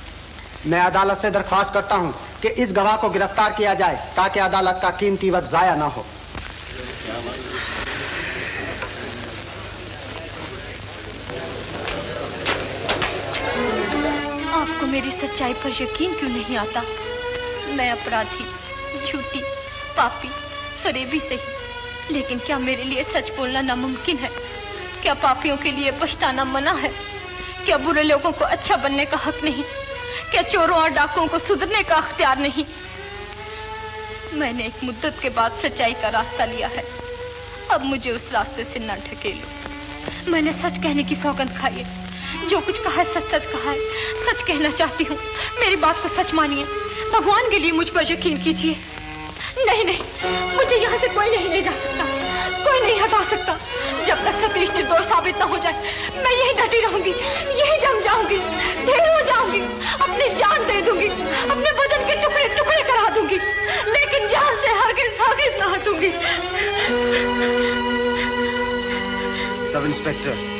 मैं अदालत से दरख्वास्त करता हूँ कि इस गवाह को गिरफ्तार किया जाए ताकि अदालत का कीमती वक्त जाया ना हो। आपको मेरी सच्चाई पर यकीन क्यों नहीं आता? मैं अपराधी, झूठी, पापी, फरेबी सही, लेकिन क्या मेरे लिए सच बोलना नामुमकिन है? क्या पापियों के लिए पछताना मना है? क्या बुरे लोगों को अच्छा बनने का हक नहीं? क्या चोरों और डाकुओं को सुधरने का अख्तियार नहीं? मैंने एक मुद्दत के बाद सच्चाई का रास्ता लिया है, अब मुझे उस रास्ते से न ढकेलो। मैंने सच कहने की सौगंध खाई है, जो कुछ कहा है सच सच कहा है। सच कहना चाहती हूँ, मेरी बात को सच मानिए। भगवान के लिए मुझ पर यकीन कीजिए। नहीं नहीं, मुझे यहाँ से कोई नहीं ले जा सकता, कोई नहीं हटा सकता। जब तक सतीश निर्दोष साबित न हो जाए, मैं यही डटी रहूंगी, यही जम जाऊंगी, ढेर हो जाऊंगी, अपनी जान दे दूंगी, अपने बदन के टुकड़े टुकड़े करा दूंगी, लेकिन जान से हरगिज़ हरगिज़ न हटूंगी। सब इंस्पेक्टर,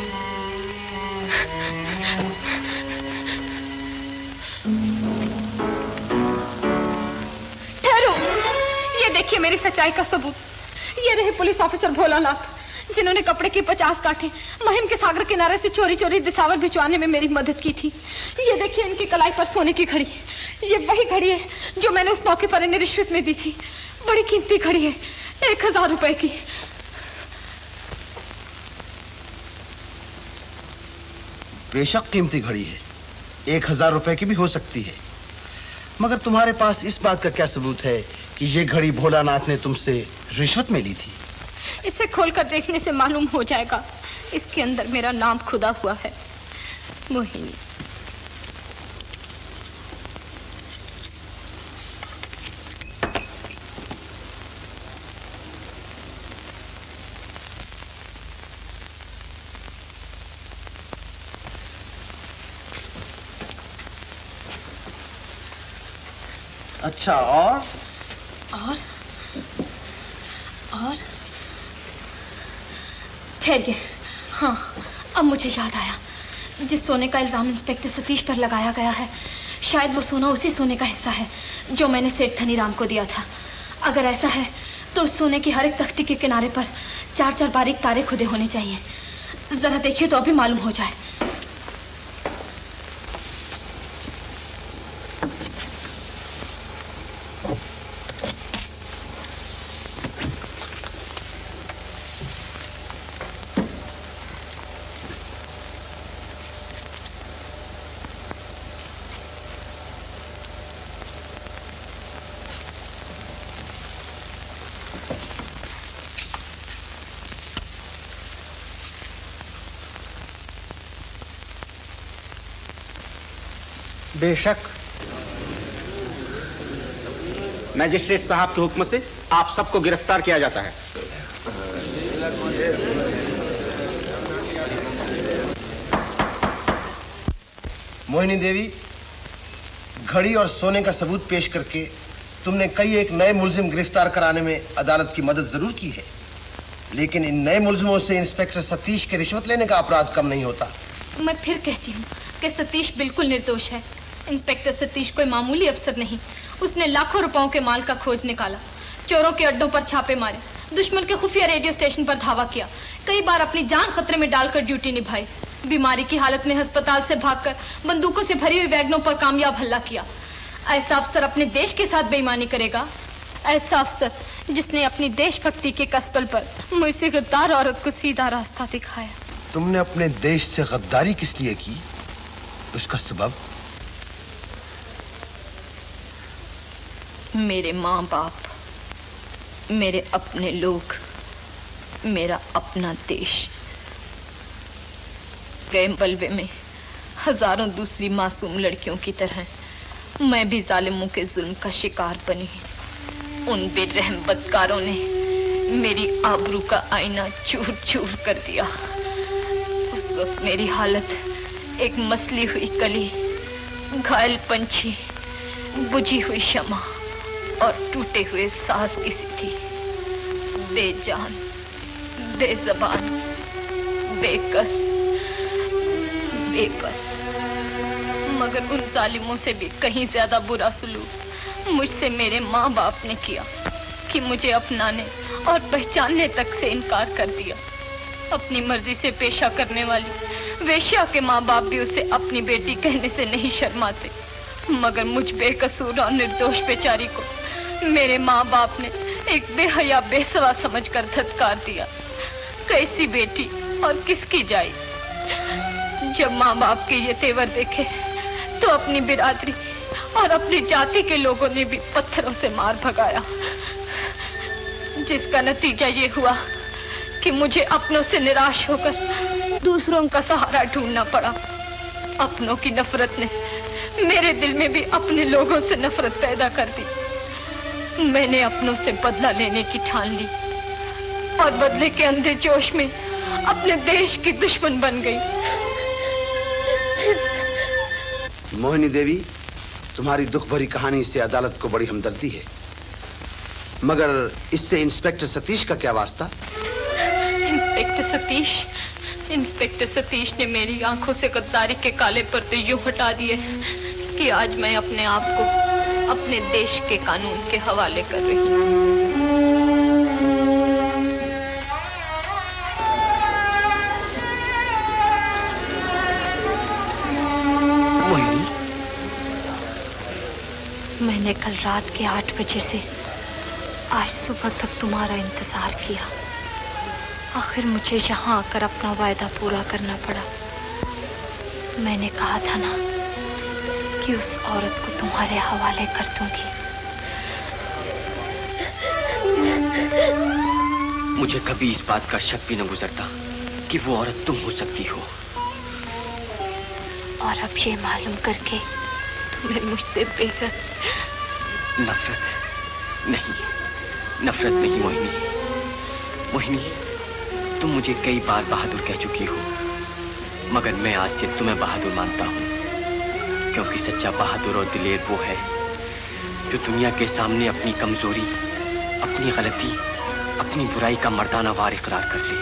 देखिए मेरी सच्चाई का सबूत। ये रहे पुलिस ऑफिसर भोलानाथ, जिन्होंने कपड़े के 50 कांटे महिम के सागर किनारे से चोरी चोरी दिसावर भिजवाने में मेरी मदद की थी। ये देखिए इनकी कलाई पर सोने की घड़ी, ये वही घड़ी है जो मैंने उस मौके पर इन्हें रिश्वत में दी थी। बड़ी कीमती घड़ी है, 1000 रुपए की। बेशक कीमती घड़ी है, 1000 रुपए की भी हो सकती है, मगर तुम्हारे पास इस बात का क्या सबूत है कि ये घड़ी भोलानाथ ने तुमसे रिश्वत में ली थी? इसे खोलकर देखने से मालूम हो जाएगा। इसके अंदर मेरा नाम खुदा हुआ है, मोहिनी। अच्छा, और ठहरिए। हाँ, अब मुझे याद आया, जिस सोने का इल्जाम इंस्पेक्टर सतीश पर लगाया गया है, शायद वो सोना उसी सोने का हिस्सा है जो मैंने सेठ धनीराम को दिया था। अगर ऐसा है तो उस सोने की हर एक तख्ती के किनारे पर 4-4 बारीक तारे खुदे होने चाहिए। जरा देखिए तो अभी मालूम हो जाए। बेशक मजिस्ट्रेट साहब के हुक्म से आप सबको गिरफ्तार किया जाता है। मोहिनी देवी, घड़ी और सोने का सबूत पेश करके तुमने कई एक नए मुलजिम गिरफ्तार कराने में अदालत की मदद जरूर की है, लेकिन इन नए मुलजिमों से इंस्पेक्टर सतीश के रिश्वत लेने का अपराध कम नहीं होता। मैं फिर कहती हूँ कि सतीश बिल्कुल निर्दोष है। इंस्पेक्टर सतीश कोई मामूली अफसर नहीं, उसने लाखों रुपयों के माल का खोज निकाला, चोरों के अड्डों पर छापे मारे, दुश्मन के खुफिया रेडियो स्टेशन पर धावा किया, कई बार अपनी जान खतरे में डालकर ड्यूटी निभाई, बीमारी की हालत में अस्पताल से भागकर बंदूकों से भरी हुई वैगनों पर कामयाब हमला किया। ऐसा अफसर अपने देश के साथ बेईमानी करेगा? ऐसा अफसर जिसने अपनी देशभक्ति के कसबल पर मुझसे गद्दार औरत को सीधा रास्ता दिखाया। तुमने अपने देश से गद्दारी किस लिए की? उसका सबब? मेरे माँ बाप, मेरे अपने लोग, मेरा अपना देश। गए बलवे में हजारों दूसरी मासूम लड़कियों की तरह मैं भी जालिमों के जुल्म का शिकार बनी। उन बेरहम बदकारों ने मेरी आबरू का आईना चूर चूर कर दिया। उस वक्त मेरी हालत एक मसली हुई कली, घायल पंछी, बुझी हुई शमा और टूटे हुए सांस की सी थी। बेजान, बेज़बान, बेकस, बेबस। मगर उन जालिमों से भी कहीं ज्यादा बुरा सलूक मुझसे मेरे माँ बाप ने किया कि मुझे अपनाने और पहचानने तक से इनकार कर दिया। अपनी मर्जी से पेशा करने वाली वेश्या के माँ बाप भी उसे अपनी बेटी कहने से नहीं शर्माते, मगर मुझ बेकसूर और निर्दोष बेचारी को मेरे माँ बाप ने एक बेहया बेसवा समझकर धत्कार दिया। कैसी बेटी और किसकी जाई? जब माँ बाप के ये तेवर देखे तो अपनी बिरादरी और अपनी जाति के लोगों ने भी पत्थरों से मार भगाया, जिसका नतीजा ये हुआ कि मुझे अपनों से निराश होकर दूसरों का सहारा ढूंढना पड़ा। अपनों की नफरत ने मेरे दिल में भी अपने लोगों से नफरत पैदा कर दी। मैंने अपनों से बदला लेने की ठान ली और बदले के अंधे जोश में अपने देश की दुश्मन बन गई। मोहिनी देवी, तुम्हारी दुख भरी कहानी से अदालत को बड़ी हमदर्दी है, मगर इससे इंस्पेक्टर सतीश का क्या वास्ता? इंस्पेक्टर सतीश ने मेरी आंखों से गद्दारी के काले पर्दे यूं हटा दिए कि आज मैं अपने आप को अपने देश के कानून के हवाले कर रही हूँ। मैंने कल रात के 8 बजे से आज सुबह तक तुम्हारा इंतजार किया। आखिर मुझे यहाँ आकर अपना वायदा पूरा करना पड़ा। मैंने कहा था ना कि उस औरत को तुम्हारे हवाले कर दूंगी। मुझे कभी इस बात का शक भी न गुजरता कि वो औरत तुम हो सकती हो। और अब ये मालूम करके तुम्हें मुझसे बेहद नफरत नहीं मोहिनी। मोहिनी, तुम मुझे कई बार बहादुर कह चुकी हो, मगर मैं आज से तुम्हें बहादुर मानता हूँ, क्योंकि सच्चा बहादुर और दिलेर वो है जो दुनिया के सामने अपनी कमजोरी, अपनी गलती, अपनी बुराई का मर्दाना वार इकरार कर ले।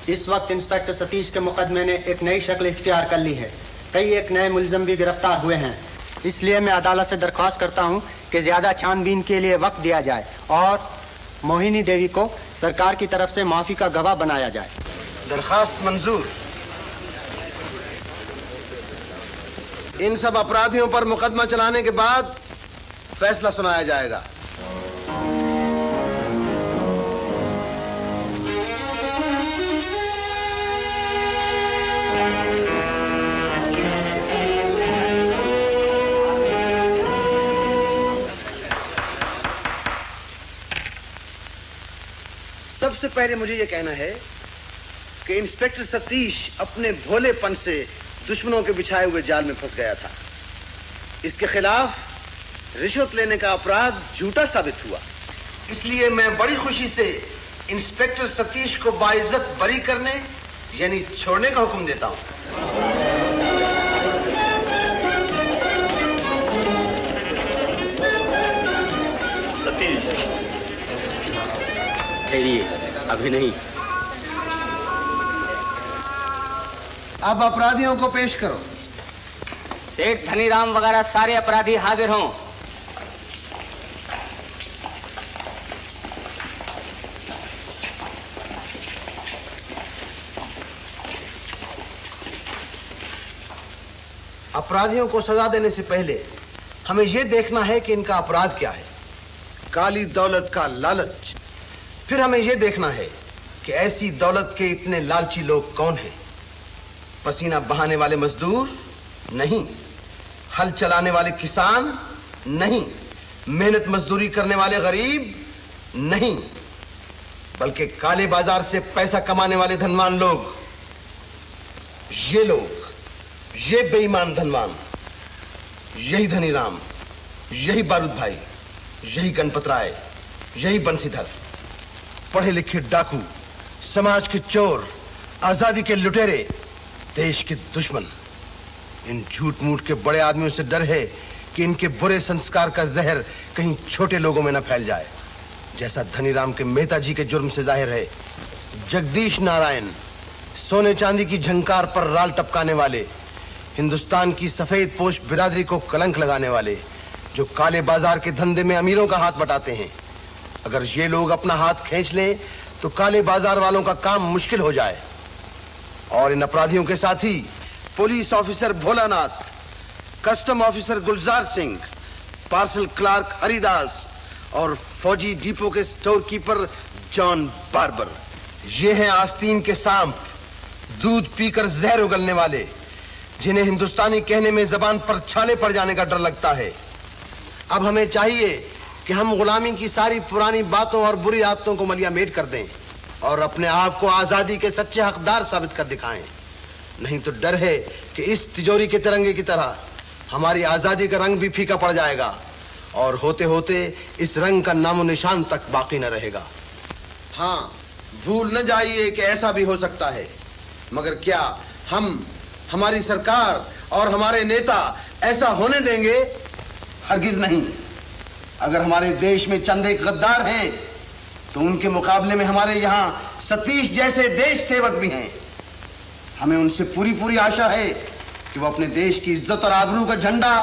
इस वक्त इंस्पेक्टर सतीश के मुकदमे ने एक नई शक्ल इख्तियार कर ली है। कई एक नए मुलजम भी गिरफ्तार हुए हैं। इसलिए मैं अदालत से दरख्वास्त करता हूं कि ज्यादा छानबीन के लिए वक्त दिया जाए और मोहिनी देवी को सरकार की तरफ से माफी का गवाह बनाया जाए। दरखास्त मंजूर। इन सब अपराधियों पर मुकदमा चलाने के बाद फैसला सुनाया जाएगा। सबसे पहले मुझे यह कहना है कि इंस्पेक्टर सतीश अपने भोलेपन से दुश्मनों के बिछाए हुए जाल में फंस गया था। इसके खिलाफ रिश्वत लेने का अपराध झूठा साबित हुआ। इसलिए मैं बड़ी खुशी से इंस्पेक्टर सतीश को बाइज्जत बरी करने यानी छोड़ने का हुक्म देता हूं। सतीश, ठहरिए, अभी नहीं। अब अपराधियों को पेश करो। सेठ धनीराम वगैरह सारे अपराधी हाजिर हों। अपराधियों को सजा देने से पहले हमें यह देखना है कि इनका अपराध क्या है। काली दौलत का लालच। फिर हमें यह देखना है कि ऐसी दौलत के इतने लालची लोग कौन हैं। पसीना बहाने वाले मजदूर नहीं, हल चलाने वाले किसान नहीं, मेहनत मजदूरी करने वाले गरीब नहीं, बल्कि काले बाजार से पैसा कमाने वाले धनवान लोग। ये लोग, ये बेईमान धनवान, यही धनीराम, यही बारूद भाई, यही गणपत राय, यही बंसीधर, पढ़े लिखे डाकू, समाज के चोर, आजादी के लुटेरे, देश के दुश्मन। इन झूठ मूठ के बड़े आदमियों से डर है कि इनके बुरे संस्कार का जहर कहीं छोटे लोगों में न फैल जाए, जैसा धनीराम के मेहता जी के जुर्म से जाहिर है। जगदीश नारायण, सोने चांदी की झंकार पर राल टपकाने वाले, हिंदुस्तान की सफेद पोश बिरादरी को कलंक लगाने वाले, जो काले बाजार के धंधे में अमीरों का हाथ बटाते हैं। अगर ये लोग अपना हाथ खींच लें तो काले बाजार वालों का काम मुश्किल हो जाए। और इन अपराधियों के साथ ही police officer Bholanath, custom officer Gulzar Singh, parcel clerk Haridas और फौजी डिपो के स्टोर कीपर जॉन बार्बर। ये हैं आस्तीन के सांप, दूध पीकर जहर उगलने वाले, जिन्हें हिंदुस्तानी कहने में जबान पर छाले पड़ जाने का डर लगता है। अब हमें चाहिए कि हम गुलामी की सारी पुरानी बातों और बुरी आदतों को मलियामेट कर दें और अपने आप को आजादी के सच्चे हकदार साबित कर दिखाएं। नहीं तो डर है कि इस तिजोरी के तिरंगे की तरह हमारी आजादी का रंग भी फीका पड़ जाएगा और होते होते इस रंग का नामो निशान तक बाकी न रहेगा। हाँ, भूल न जाइए कि ऐसा भी हो सकता है, मगर क्या हम, हमारी सरकार और हमारे नेता ऐसा होने देंगे? हरगिज नहीं। अगर हमारे देश में चंद एक गद्दार हैं तो उनके मुकाबले में हमारे यहां सतीश जैसे देश सेवक भी हैं। हमें उनसे पूरी पूरी आशा है कि वो अपने देश की इज्जत और आबरू का झंडा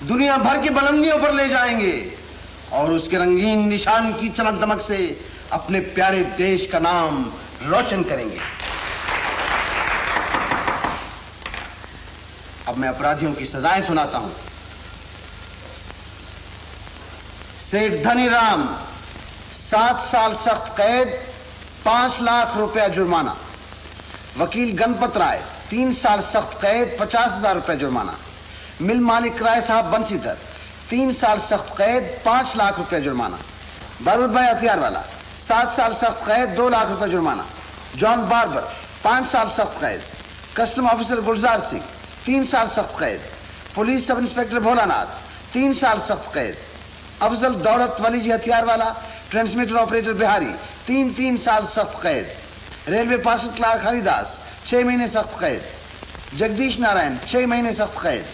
दुनिया भर की बुलंदियों पर ले जाएंगे और उसके रंगीन निशान की चमक दमक से अपने प्यारे देश का नाम रोशन करेंगे। अब मैं अपराधियों की सजाएं सुनाता हूं। सेठ धनीराम 7 साल सख्त कैद, 5 लाख रुपया जुर्माना। वकील गणपत राय 3 साल सख्त कैद, 50,000 रुपया जुर्माना। मिल मालिक राय साहब बंसीधर 3 साल सख्त कैद, 5 लाख रुपया जुर्माना। बारूद भाई हथियार वाला 7 साल सख्त कैद, 2 लाख रुपया जुर्माना। जॉन बार्बर 5 साल सख्त कैद। कस्टम ऑफिसर गुलजार सिंह 3 साल सख्त कैद। पुलिस सब इंस्पेक्टर भोलानाथ 3 साल सख्त कैद। अफजल दौलत वली जी हथियार वाला, ट्रांसमीटर ऑपरेटर बिहारी 3 साल सख्त कैद। रेलवे पार्सल क्लार्क हरिदास 6 महीने सख्त कैद। जगदीश नारायण 6 महीने सख्त कैद।